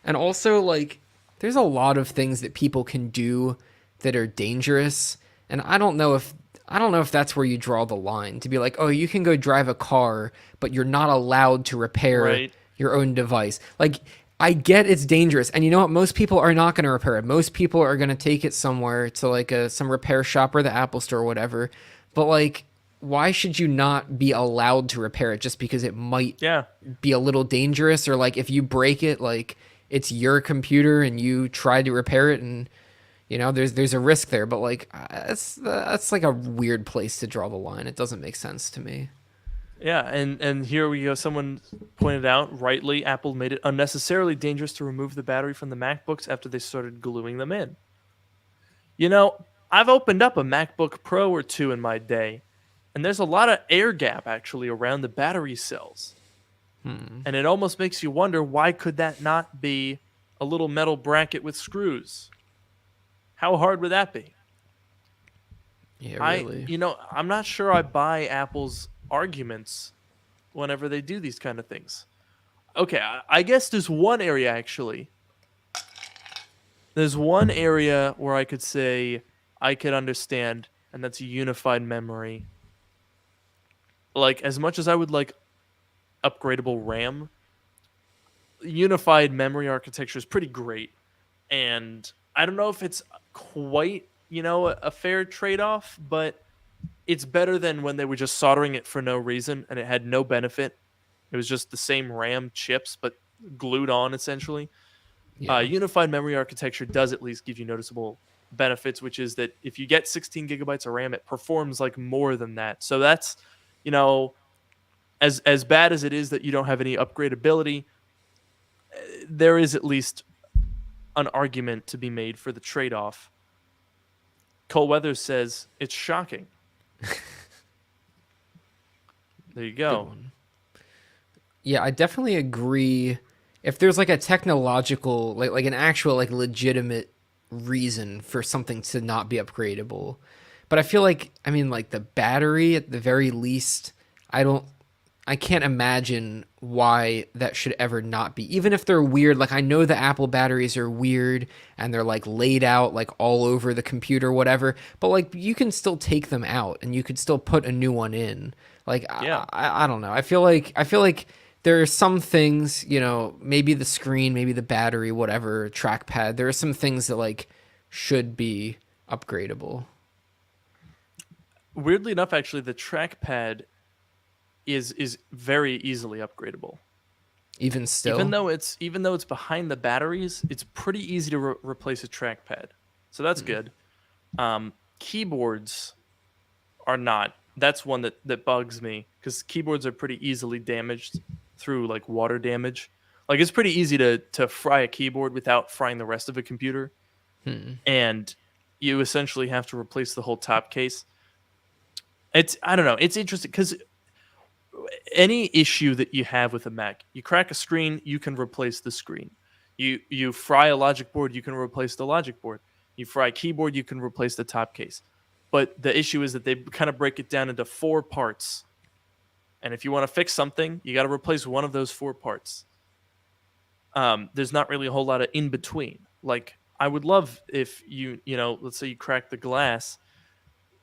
And also, like, there's a lot of things that people can do that are dangerous, and I don't know if that's where you draw the line to be like, oh, you can go drive a car, but you're not allowed to repair Right. your own device. Like, I get it's dangerous, and you know what? Most people are not going to repair it. Most people are going to take it somewhere to like some repair shop or the Apple Store or whatever. But like, why should you not be allowed to repair it just because it might Yeah. be a little dangerous, or like if you break it, like it's your computer and you try to repair it, and there's a risk there. But like that's like a weird place to draw the line. It doesn't make sense to me. Yeah, and here we go. Someone pointed out rightly, Apple made it unnecessarily dangerous to remove the battery from the MacBooks after they started gluing them in. I've opened up a MacBook Pro or two in my day, and there's a lot of air gap actually around the battery cells. And it almost makes you wonder, why could that not be a little metal bracket with screws? How hard would that be? Yeah, really. I'm not sure I buy Apple's arguments whenever they do these kind of things. Okay, I guess there's one area actually. There's one area where I could say I could understand, and that's unified memory. Like, as much as I would like upgradable RAM, unified memory architecture is pretty great. And I don't know if it's quite, a fair trade off, but it's better than when they were just soldering it for no reason and it had no benefit. It was just the same RAM chips, but glued on essentially. Yeah. Unified memory architecture does at least give you noticeable benefits, which is that if you get 16 gigabytes of RAM, it performs like more than that. So that's, you know, as bad as it is that you don't have any upgradability, there is at least an argument to be made for the trade-off. Cole Weathers says it's shocking. There you Good go. one. Yeah, I definitely agree. If there's like a technological, like an actual, like legitimate reason for something to not be upgradable, but I feel like, I mean, like the battery at the very least, I don't, I can't imagine why that should ever not be. Even if they're weird, like I know the Apple batteries are weird and they're like laid out like all over the computer, whatever. But like you can still take them out and you could still put a new one in. Like Yeah. I don't know. I feel like there are some things, maybe the screen, maybe the battery, whatever, trackpad. There are some things that like should be upgradable. Weirdly enough, actually, the trackpad is very easily upgradable. Even Even still. though it's behind the batteries, it's pretty easy to replace a trackpad. So that's good. Keyboards are not. That's one that bugs me because keyboards are pretty easily damaged through like water damage. Like it's pretty easy to fry a keyboard without frying the rest of a computer, and you essentially have to replace the whole top case. I don't know. It's interesting because any issue that you have with a Mac, you crack a screen, you can replace the screen. You fry a logic board, you can replace the logic board. You fry a keyboard, you can replace the top case. But the issue is that they kind of break it down into four parts. And if you want to fix something, you got to replace one of those four parts. There's not really a whole lot of in between. Like I would love if let's say you crack the glass,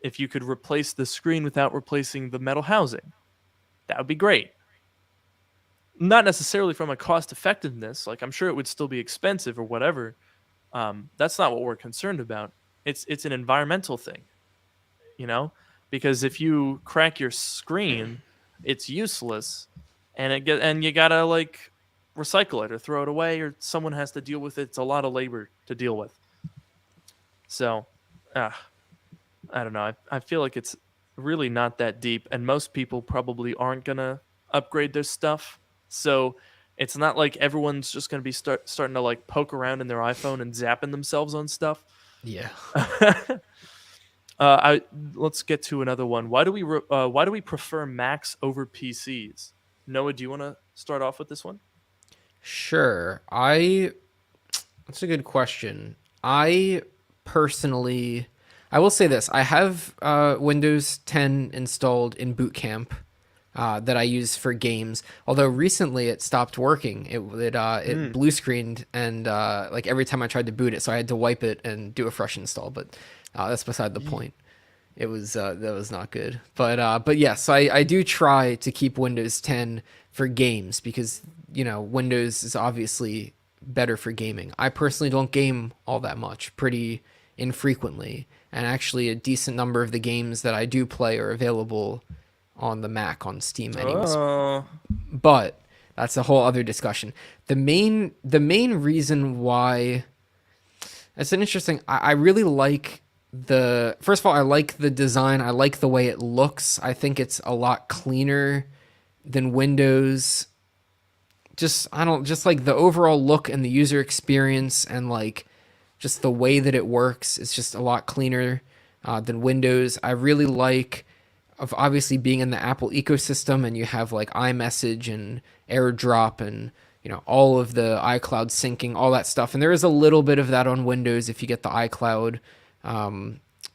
if you could replace the screen without replacing the metal housing. That would be great. Not necessarily from a cost effectiveness. Like I'm sure it would still be expensive or whatever. That's not what we're concerned about. It's an environmental thing, you know, because if you crack your screen, it's useless, and you gotta like recycle it or throw it away, or someone has to deal with it. It's a lot of labor to deal with. So, uh, I don't know. I feel like it's really not that deep, and most people probably aren't gonna upgrade their stuff. So it's not like everyone's just gonna be starting to like poke around in their iPhone and zapping themselves on stuff. Yeah. I Let's get to another one. Why do we prefer Macs over PCs? Noah, do you want to start off with this one? Sure. That's a good question. I personally, I will say this: I have Windows 10 installed in Boot Camp that I use for games. Although recently it stopped working. It blue screened, and like every time I tried to boot it, so I had to wipe it and do a fresh install. But that's beside the point. It was that was not good. But yes, I do try to keep Windows 10 for games because Windows is obviously better for gaming. I personally don't game all that much, pretty infrequently, and actually a decent number of the games that I do play are available on the Mac on Steam anyways. Oh, But that's a whole other discussion. The main reason why it's an interesting I really like the first of all, I like the design. I like the way it looks. I think it's a lot cleaner than Windows. Just like the overall look and the user experience and like just the way that it works is just a lot cleaner than Windows. I really like of obviously being in the Apple ecosystem, and you have like iMessage and AirDrop and all of the iCloud syncing, all that stuff. And there is a little bit of that on Windows if you get the iCloud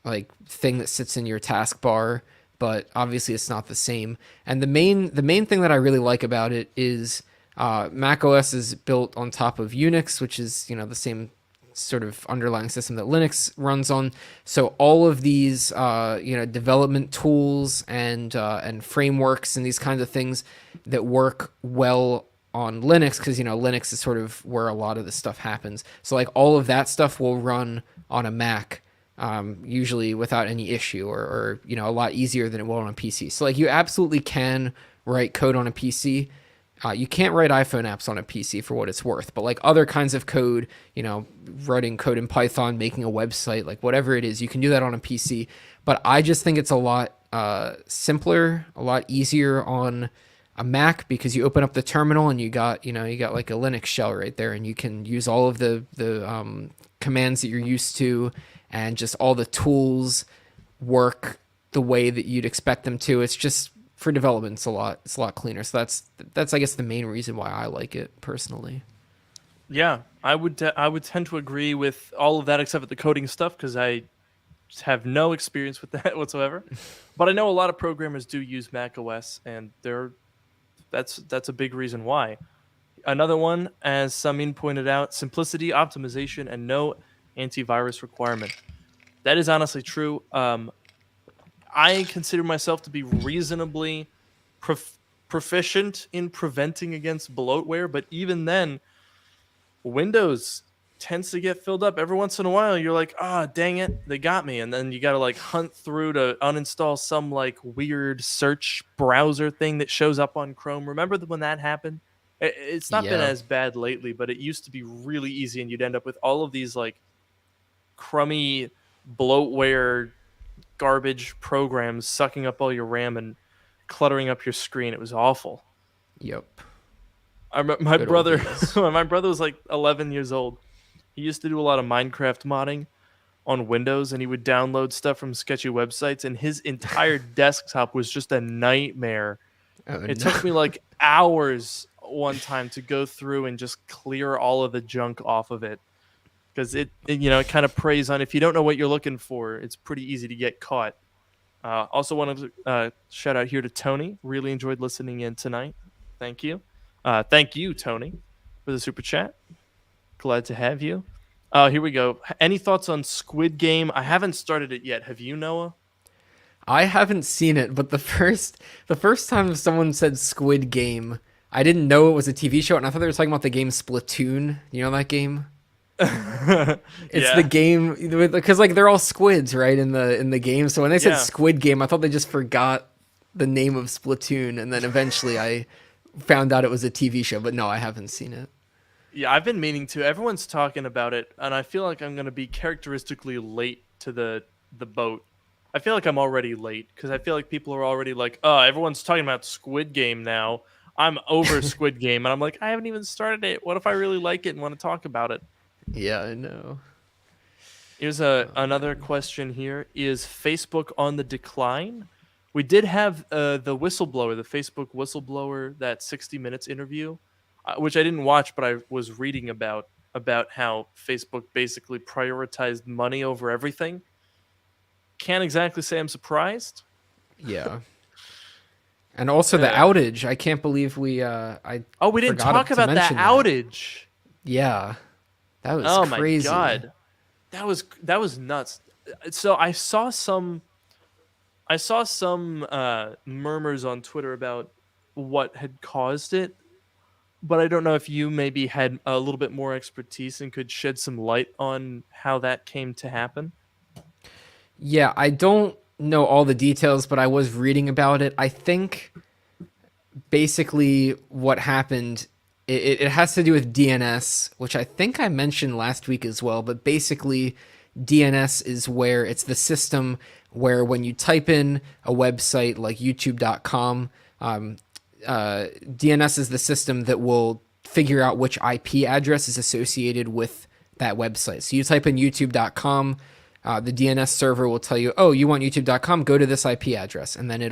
like thing that sits in your taskbar, but obviously it's not the same. And the main thing that I really like about it is Mac OS is built on top of Unix, which is the same sort of underlying system that Linux runs on. So all of these development tools and frameworks and these kinds of things that work well on Linux, because Linux is sort of where a lot of this stuff happens. So like all of that stuff will run on a Mac. Usually without any issue or a lot easier than it will on a PC. So like you absolutely can write code on a PC. You can't write iPhone apps on a PC for what it's worth, but like other kinds of code, writing code in Python, making a website, like whatever it is, you can do that on a PC. But I just think it's a lot simpler, a lot easier on a Mac because you open up the terminal and you got like a Linux shell right there, and you can use all of the commands that you're used to, and just all the tools work the way that you'd expect them to. It's just for development, it's a lot cleaner. So that's I guess the main reason why I like it personally. yeah. I would tend to agree with all of that except for the coding stuff because I have no experience with that whatsoever. But I know a lot of programmers do use Mac OS, and that's a big reason why. Another one, as Samin pointed out, simplicity, optimization, and no antivirus requirement. That is honestly true. I consider myself to be reasonably proficient in preventing against bloatware, but even then, Windows tends to get filled up every once in a while. You're like, dang it, they got me. And then you got to like hunt through to uninstall some like weird search browser thing that shows up on Chrome. Remember when that happened? It's not been Yeah. as bad lately, but it used to be really easy, and you'd end up with all of these like crummy bloatware garbage programs sucking up all your RAM and cluttering up your screen. It was awful. Yep. My Good old brother, days. my brother was like 11 years old. He used to do a lot of Minecraft modding on Windows, and he would download stuff from sketchy websites, and his entire desktop was just a nightmare. Oh, It no. took me like hours one time to go through and just clear all of the junk off of it because it kind of preys on, if you don't know what you're looking for, it's pretty easy to get caught. Also wanted to shout out here to Tony. Really enjoyed listening in tonight. Thank you. Thank you, Tony, for the super chat. Glad to have you. Here we go. Any thoughts on Squid Game? I haven't started it yet. Have you, Noah? I haven't seen it, but the first time someone said Squid Game, I didn't know it was a TV show, and I thought they were talking about the game Splatoon. You know that game? It's the Yeah. game because like they're all squids, right, in the game. So when they said Yeah. Squid Game, I thought they just forgot the name of Splatoon, and then eventually I found out it was a TV show. But no, I haven't seen it. Yeah, I've been meaning to. Everyone's talking about it, and I feel like I'm gonna be characteristically late to the boat. I feel like I'm already late because I feel like people are already like, "Oh, everyone's talking about Squid Game now. I'm over Squid Game," and I'm like, I haven't even started it. What if I really like it and want to talk about it? Yeah, I know. Here's Oh another man. question here. Is Facebook on the decline? We did have the whistleblower, the Facebook whistleblower, that 60 Minutes interview, which I didn't watch, but I was reading about how Facebook basically prioritized money over everything. Can't exactly say I'm surprised. Yeah. And also the Uh, outage. I can't believe I oh, we didn't talk forgot to about that mention that. outage. Yeah. That was Oh my crazy. god, that was nuts. So I saw some murmurs on Twitter about what had caused it, but I don't know if you maybe had a little bit more expertise and could shed some light on how that came to happen. Yeah, I don't know all the details, but I was reading about it. I think basically what happened, it has to do with DNS, which I think I mentioned last week as well. But basically, DNS is where it's the system where when you type in a website like youtube.com, DNS is the system that will figure out which IP address is associated with that website. So you type in youtube.com, the DNS server will tell you, oh, you want youtube.com, go to this IP address, and then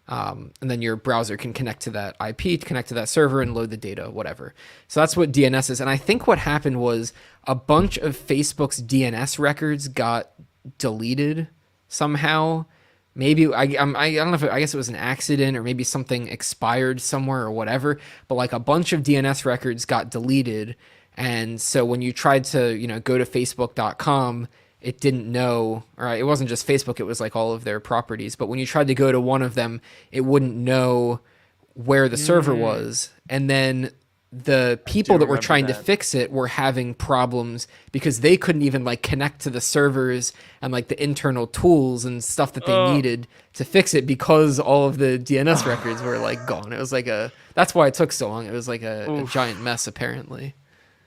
and then your browser can connect to that IP, connect to that server, and load the data, whatever. So that's what DNS is. And I think what happened was a bunch of Facebook's DNS records got deleted somehow. Maybe I don't know if I guess it was an accident or maybe something expired somewhere or whatever. But like a bunch of DNS records got deleted, and so when you tried to go to Facebook.com, it didn't know, or it wasn't just Facebook, it was like all of their properties. But when you tried to go to one of them, it wouldn't know where the server Mm, was. And then the I do people that were remember trying to that. fix it were having problems because they couldn't even like connect to the servers and like the internal tools and stuff that they Uh, needed to fix it because all of the DNS records were like gone. It was like that's why it took so long. It was like a giant oof. mess apparently.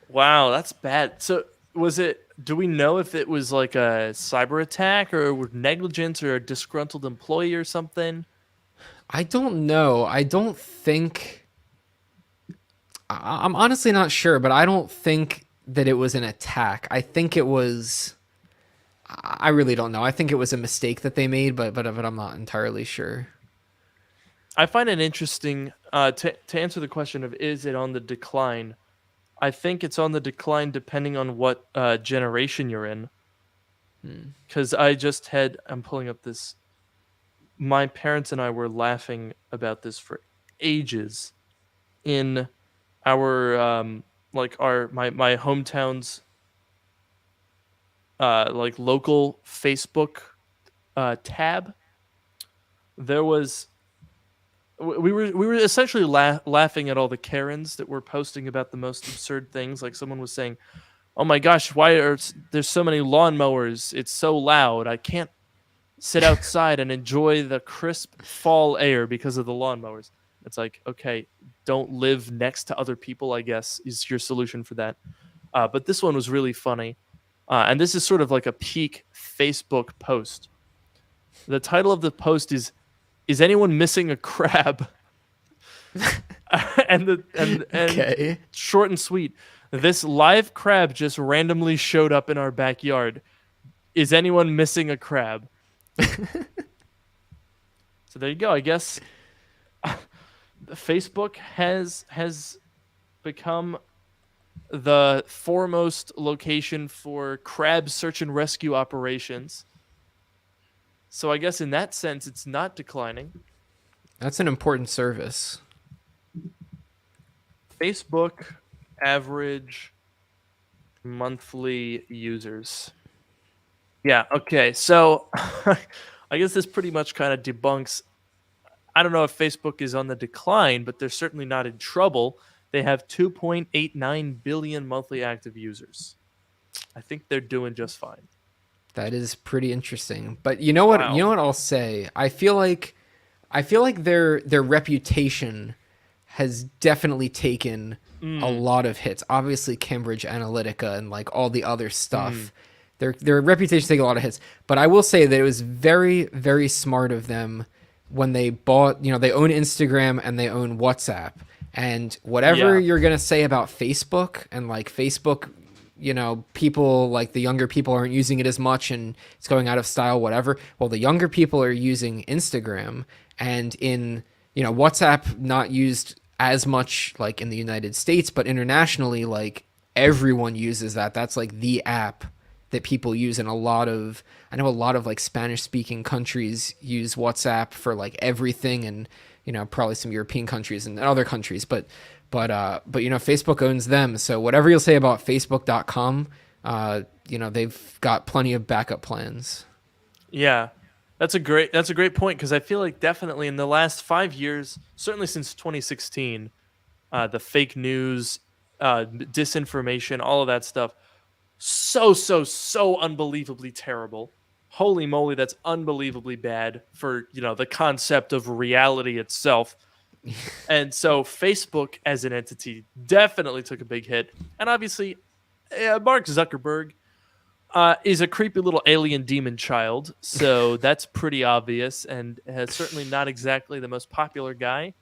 Wow, that's bad. So was it? Do we know if it was like a cyber attack or negligence or a disgruntled employee or something? I don't know. I don't think I'm honestly not sure, but I don't think that it was an attack. I think it was. I really don't know. I think it was a mistake that they made, but I'm not entirely sure. I find it interesting to answer the question of is it on the decline. I think it's on the decline depending on what generation you're in. Because I'm pulling up this. My parents and I were laughing about this for ages in our like our my hometown's like local Facebook tab. There was we were essentially laughing at all the Karens that were posting about the most absurd things. Like someone was saying, "Oh my gosh, why are there's so many lawnmowers? It's so loud. I can't sit outside and enjoy the crisp fall air because of the lawnmowers." It's like, okay, don't live next to other people, I guess, is your solution for that. But this one was really funny. And this is sort of like a peak Facebook post. The title of the post is anyone missing a crab? and Okay. short and sweet. This live crab just randomly showed up in our backyard. Is anyone missing a crab? So there you go. I guess Facebook has become the foremost location for crab search and rescue operations. So I guess in that sense, it's not declining. That's an important service. Facebook average monthly users. Yeah. Okay. So I guess this pretty much kind of debunks. I don't know if Facebook is on the decline, but they're certainly not in trouble. They have 2.89 billion monthly active users. I think they're doing just fine. That is pretty interesting. But you know what? You Wow. know what I'll say. I feel like I feel like their reputation has definitely taken a Mm, lot of hits. Obviously, Cambridge Analytica and like all the other mm, stuff, their reputation take a lot of hits. But I will say that it was very very smart of them when they bought. You know, they own Instagram and they own WhatsApp. And whatever yeah. you're gonna say about Facebook and like Facebook, you know, people like the younger people aren't using it as much and it's going out of style, whatever. Well, the younger people are using Instagram, and in, you know, WhatsApp not used as much like in the United States, but internationally, like everyone uses that. That's like the app that people use in a lot of, I know a lot of like Spanish speaking countries use WhatsApp for like everything, and you know, probably some European countries and other countries, but you know, Facebook owns them. So whatever you'll say about facebook.com, you know, they've got plenty of backup plans. Yeah, that's a great point because I feel like definitely in the last 5 years, certainly since 2016, the fake news, disinformation, all of that stuff, so unbelievably terrible. Holy moly, that's unbelievably bad for the concept of reality itself. And so Facebook as an entity definitely took a big hit, and obviously, Mark Zuckerberg is a creepy little alien demon child, so that's pretty obvious, and certainly not exactly the most popular guy.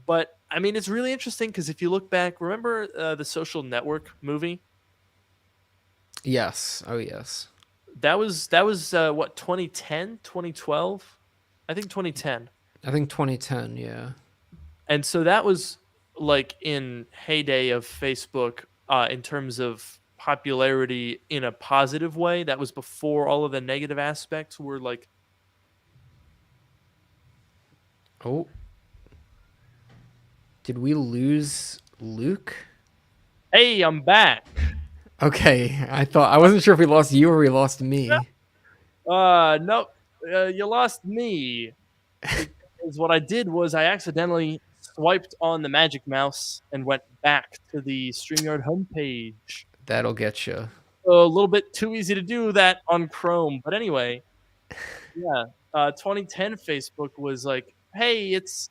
But I mean, it's really interesting because if you look back, remember the Social Network movie? Yes. Oh, yes. That was what, 2010, 2012? I think 2010. I think 2010. Yeah. And so that was like in heyday of Facebook in terms of popularity in a positive way. That was before all of the negative aspects were like, Oh, did we lose Luke? hey, I'm back. Okay, I wasn't sure if we lost you or we lost me. Nope, you lost me because what I did was I accidentally swiped on the magic mouse and went back to the StreamYard homepage. That'll get you. A little bit too easy to do that on Chrome, but anyway, yeah. 2010 Facebook was like, hey, it's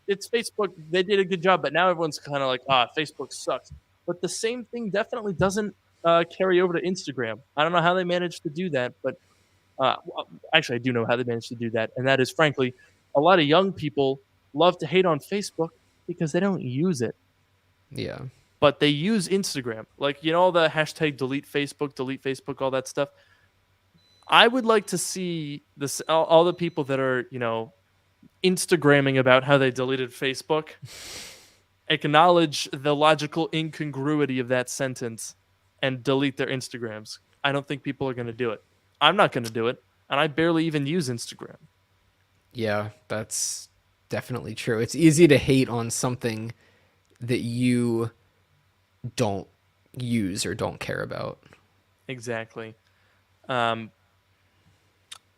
Facebook. They did a good job, but now everyone's kind of like, Facebook sucks. But the same thing definitely doesn't carry over to Instagram. I don't know how they managed to do that, but actually, I do know how they managed to do that, and that is, frankly, a lot of young people love to hate on Facebook because they don't use it, Yeah. but they use Instagram. Like, all the hashtag delete Facebook, all that stuff. I would like to see this all the people that are, Instagramming about how they deleted Facebook acknowledge the logical incongruity of that sentence and delete their Instagrams. I don't think people are going to do it. I'm not going to do it, and I barely even use Instagram. Yeah, that's definitely true. It's easy to hate on something that you don't use or don't care about. Exactly. Um,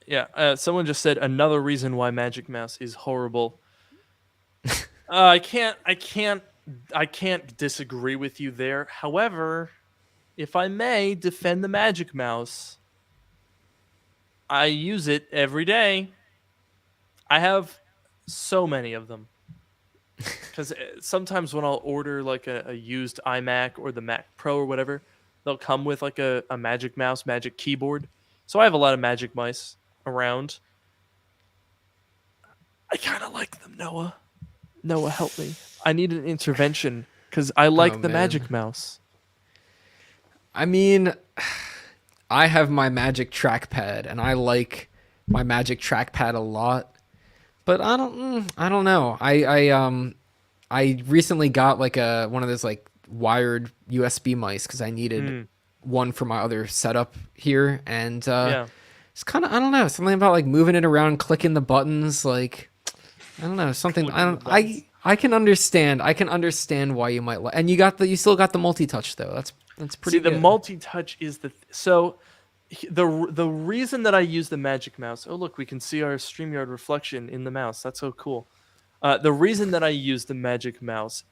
yeah. Someone just said another reason why Magic Mouse is horrible. I can't disagree with you there. However, if I may defend the Magic Mouse, I use it every day. I have so many of them because sometimes when I'll order like a used iMac or the Mac Pro or whatever, they'll come with like a Magic Mouse, Magic Keyboard. So I have a lot of Magic Mice around. I kind of like them, Noah. Noah, help me. I need an intervention because I Oh like the man. Magic Mouse. I mean, I have my Magic Trackpad and I like my Magic Trackpad a lot, but I don't know. I recently got like a one of those like wired USB mice cuz I needed Mm, one for my other setup here, and yeah. it's kind of, I don't know, something about like moving it around, clicking the buttons, like I don't know, something I Clicking the don't buttons. I can understand why you might like, and you still got the multi-touch though. That's See, pretty the good. multi-touch is so the reason that I use the Magic Mouse. Oh, look, we can see our StreamYard reflection in the mouse. That's so cool. The reason that I use the Magic Mouse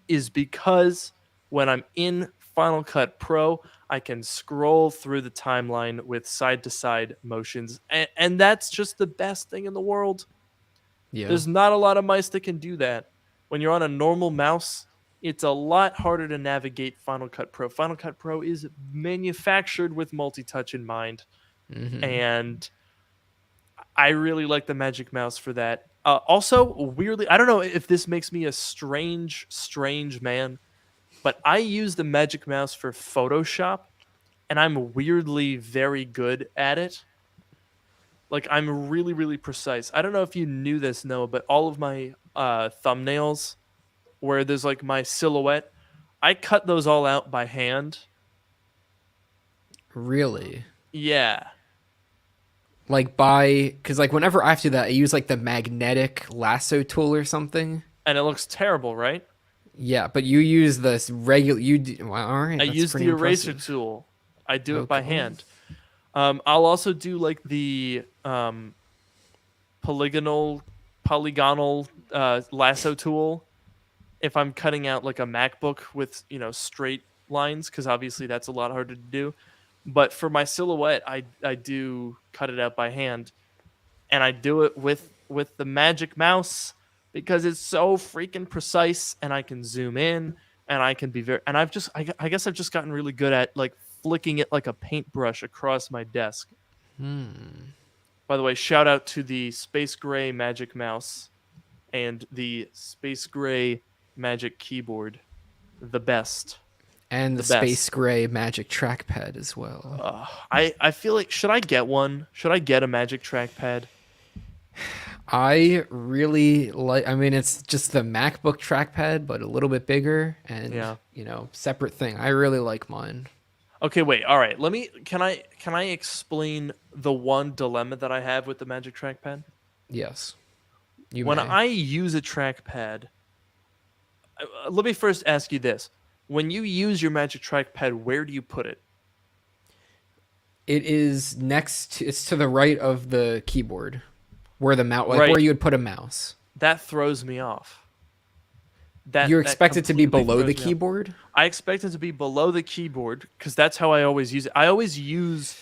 is because when I'm in Final Cut Pro, I can scroll through the timeline with side to side motions, and that's just the best thing in the world. Yeah. There's not a lot of mice that can do that. When you're on a normal mouse, it's a lot harder to navigate Final Cut Pro. Final Cut Pro is manufactured with multi-touch in mind, Hmm. and I really like the Magic Mouse for that. Also, weirdly, I don't know if this makes me a strange man, but I use the Magic Mouse for Photoshop, and I'm weirdly very good at it. Like I'm really precise. I don't know if you knew this, Noah, but all of my thumbnails where there's like my silhouette, I cut those all out by hand. Really? Yeah, Like because like whenever I have to do that, I use like the magnetic lasso tool or something. and it looks terrible, right? Yeah, but you use this regular. Well, all right, I that's use pretty the eraser impressive. tool. I do it by Okay. hand. I'll also do like the polygonal lasso tool if I'm cutting out like a MacBook with straight lines, because obviously that's a lot harder to do. But for my silhouette, I do cut it out by hand, and I do it with the Magic Mouse because it's so freaking precise, and I can zoom in, and I can be very, and I guess I've just gotten really good at like flicking it like a paintbrush across my desk. By the way, shout out to the Space Gray Magic Mouse and the Space Gray Magic Keyboard. The best. And the The space best. gray magic trackpad as well. I feel like, should I get one? Should I get a Magic Trackpad? I really like. I mean, it's just the MacBook trackpad, but a little bit bigger and Yeah. separate thing. I really like mine. Okay, wait. All right. Can I explain the one dilemma that I have with the Magic Trackpad? Yes, you When may. I use a trackpad, let me first ask you this. When you use your Magic Trackpad, where do you put it? It is next. It's to the right of the keyboard, where the mouse, like where Right. you would put a mouse. That throws me off. You That expect it to be completely below the throws me off. keyboard. I expect it to be below the keyboard because that's how I always use it. I always use.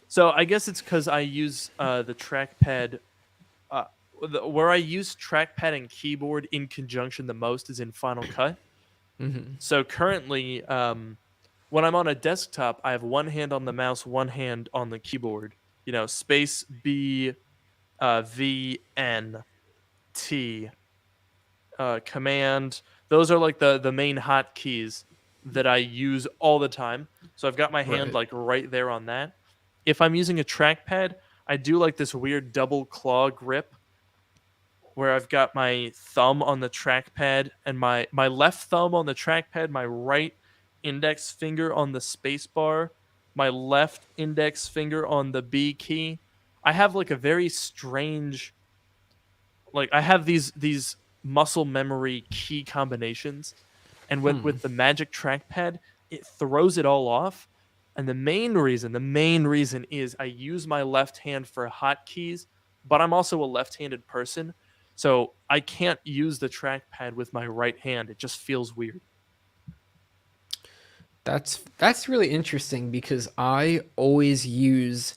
So I guess it's because I use the trackpad. Uh, where I use trackpad and keyboard in conjunction the most is in Final Cut. So currently, when I'm on a desktop, I have one hand on the mouse, one hand on the keyboard. Space B, V, N, T, Command. Those are like the main hotkeys that I use all the time. So I've got my hand Right. like right there on that. If I'm using a trackpad, I do like this weird double claw grip where I've got my thumb on the trackpad and my left thumb on the trackpad, my right index finger on the space bar, my left index finger on the B key. I have like a very strange, like I have these muscle memory key combinations, and with the Magic Trackpad, it throws it all off. And the main reason is I use my left hand for hotkeys, but I'm also a left-handed person, so I can't use the trackpad with my right hand. It just feels weird. That's really interesting because I always use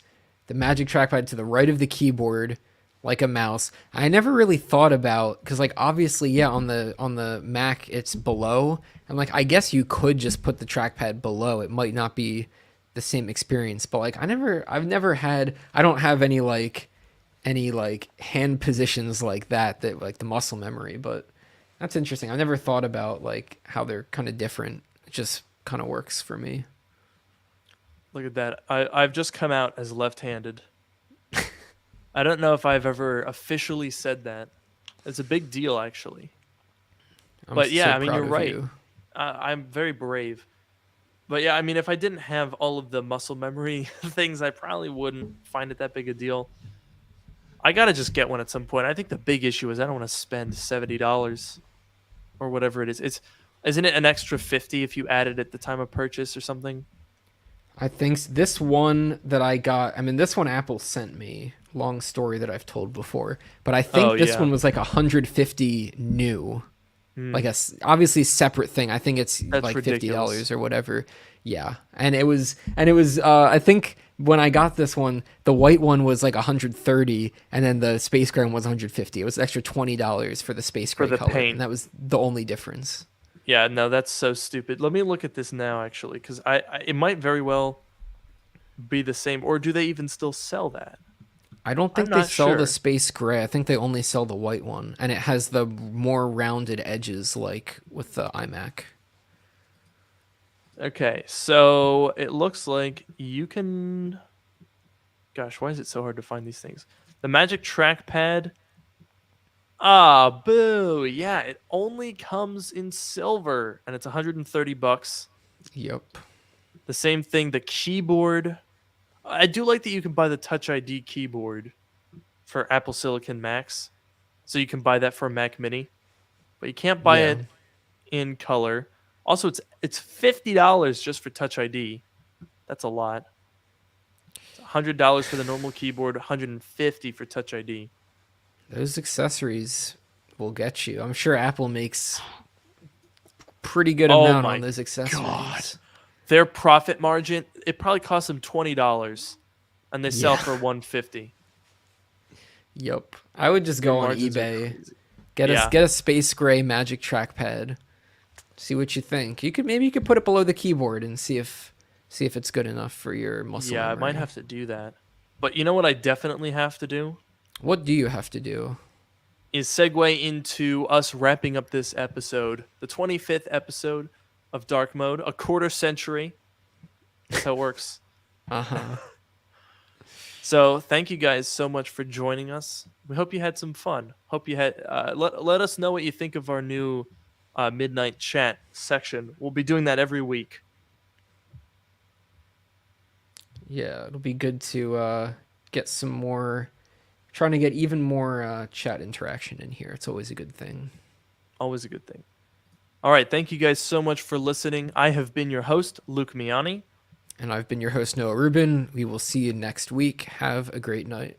the Magic Trackpad to the right of the keyboard like a mouse. I never really thought about because like obviously yeah on the Mac it's below and like I guess you could just put the trackpad below. It might not be the same experience, but like I've never had I don't have any hand positions like that like the muscle memory, but that's interesting. I've never thought about like how they're kind of different. It just kind of works for me. Look at that. I've just come out as left-handed. I don't know if I've ever officially said that. It's a big deal, actually. I'm But so yeah, I mean, proud you're of right. you. I'm very brave. But yeah, I mean, if I didn't have all of the muscle memory things, I probably wouldn't find it that big a deal. I gotta just get one at some point. I think the big issue is I don't want to spend $70 or whatever it is. Isn't it an extra 50 if you add it at the time of purchase or something? I think this one that I got, I mean, this one Apple sent me. Long story that I've told before, but I Oh think this yeah, one was like 150 new, like Hmm. obviously separate thing. I think it's That's like ridiculous. $50 or whatever. Yeah, and it was I think when I got this one, the white one was like 130, and then the space gray one was 150. It was an extra $20 for the space For gray the color, paint. and that was the only difference. Yeah, no, that's so stupid. Let me look at this now, actually, because it might very well be the same. Or do they even still sell that? I don't I'm think they not sell sure. the space gray. I think they only sell the white one, and it has the more rounded edges like with the iMac. Okay, so it looks like you can. Gosh, why is it so hard to find these things? The Magic Trackpad. Ah, boo. Yeah, it only comes in silver and it's $130. Yep. The same thing, the keyboard. I do like that you can buy the Touch ID keyboard for Apple Silicon Macs. So you can buy that for a Mac Mini, but you can't buy Yeah. it in color. Also, it's $50 just for Touch ID. That's a lot. It's $100 for the normal keyboard, $150 for Touch ID. Those accessories will get you. I'm sure Apple makes pretty good Oh amount my on those accessories. God. Their profit margin, it probably costs them $20 and they sell Yeah. for $150. Yep. I would just Their go on margins are eBay. crazy. Get Yeah. a space gray Magic Trackpad. See what you think. You could put it below the keyboard and see if it's good enough for your muscle Yeah, I memory. might have to do that. But you know what I definitely have to do? What do you have to do? Is segue into us wrapping up this episode, the 25th episode of Dark Mode, a quarter century. That's how it works. Uh-huh. So thank you guys so much for joining us. We hope you had some fun. Hope you had. Let us know what you think of our new midnight chat section. We'll be doing that every week. Yeah, it'll be good to get some more. Trying to get even more chat interaction in here. It's always a good thing. Always a good thing. All right, thank you guys so much for listening. I have been your host, Luke Miani. And I've been your host, Noah Rubin. We will see you next week. Have a great night.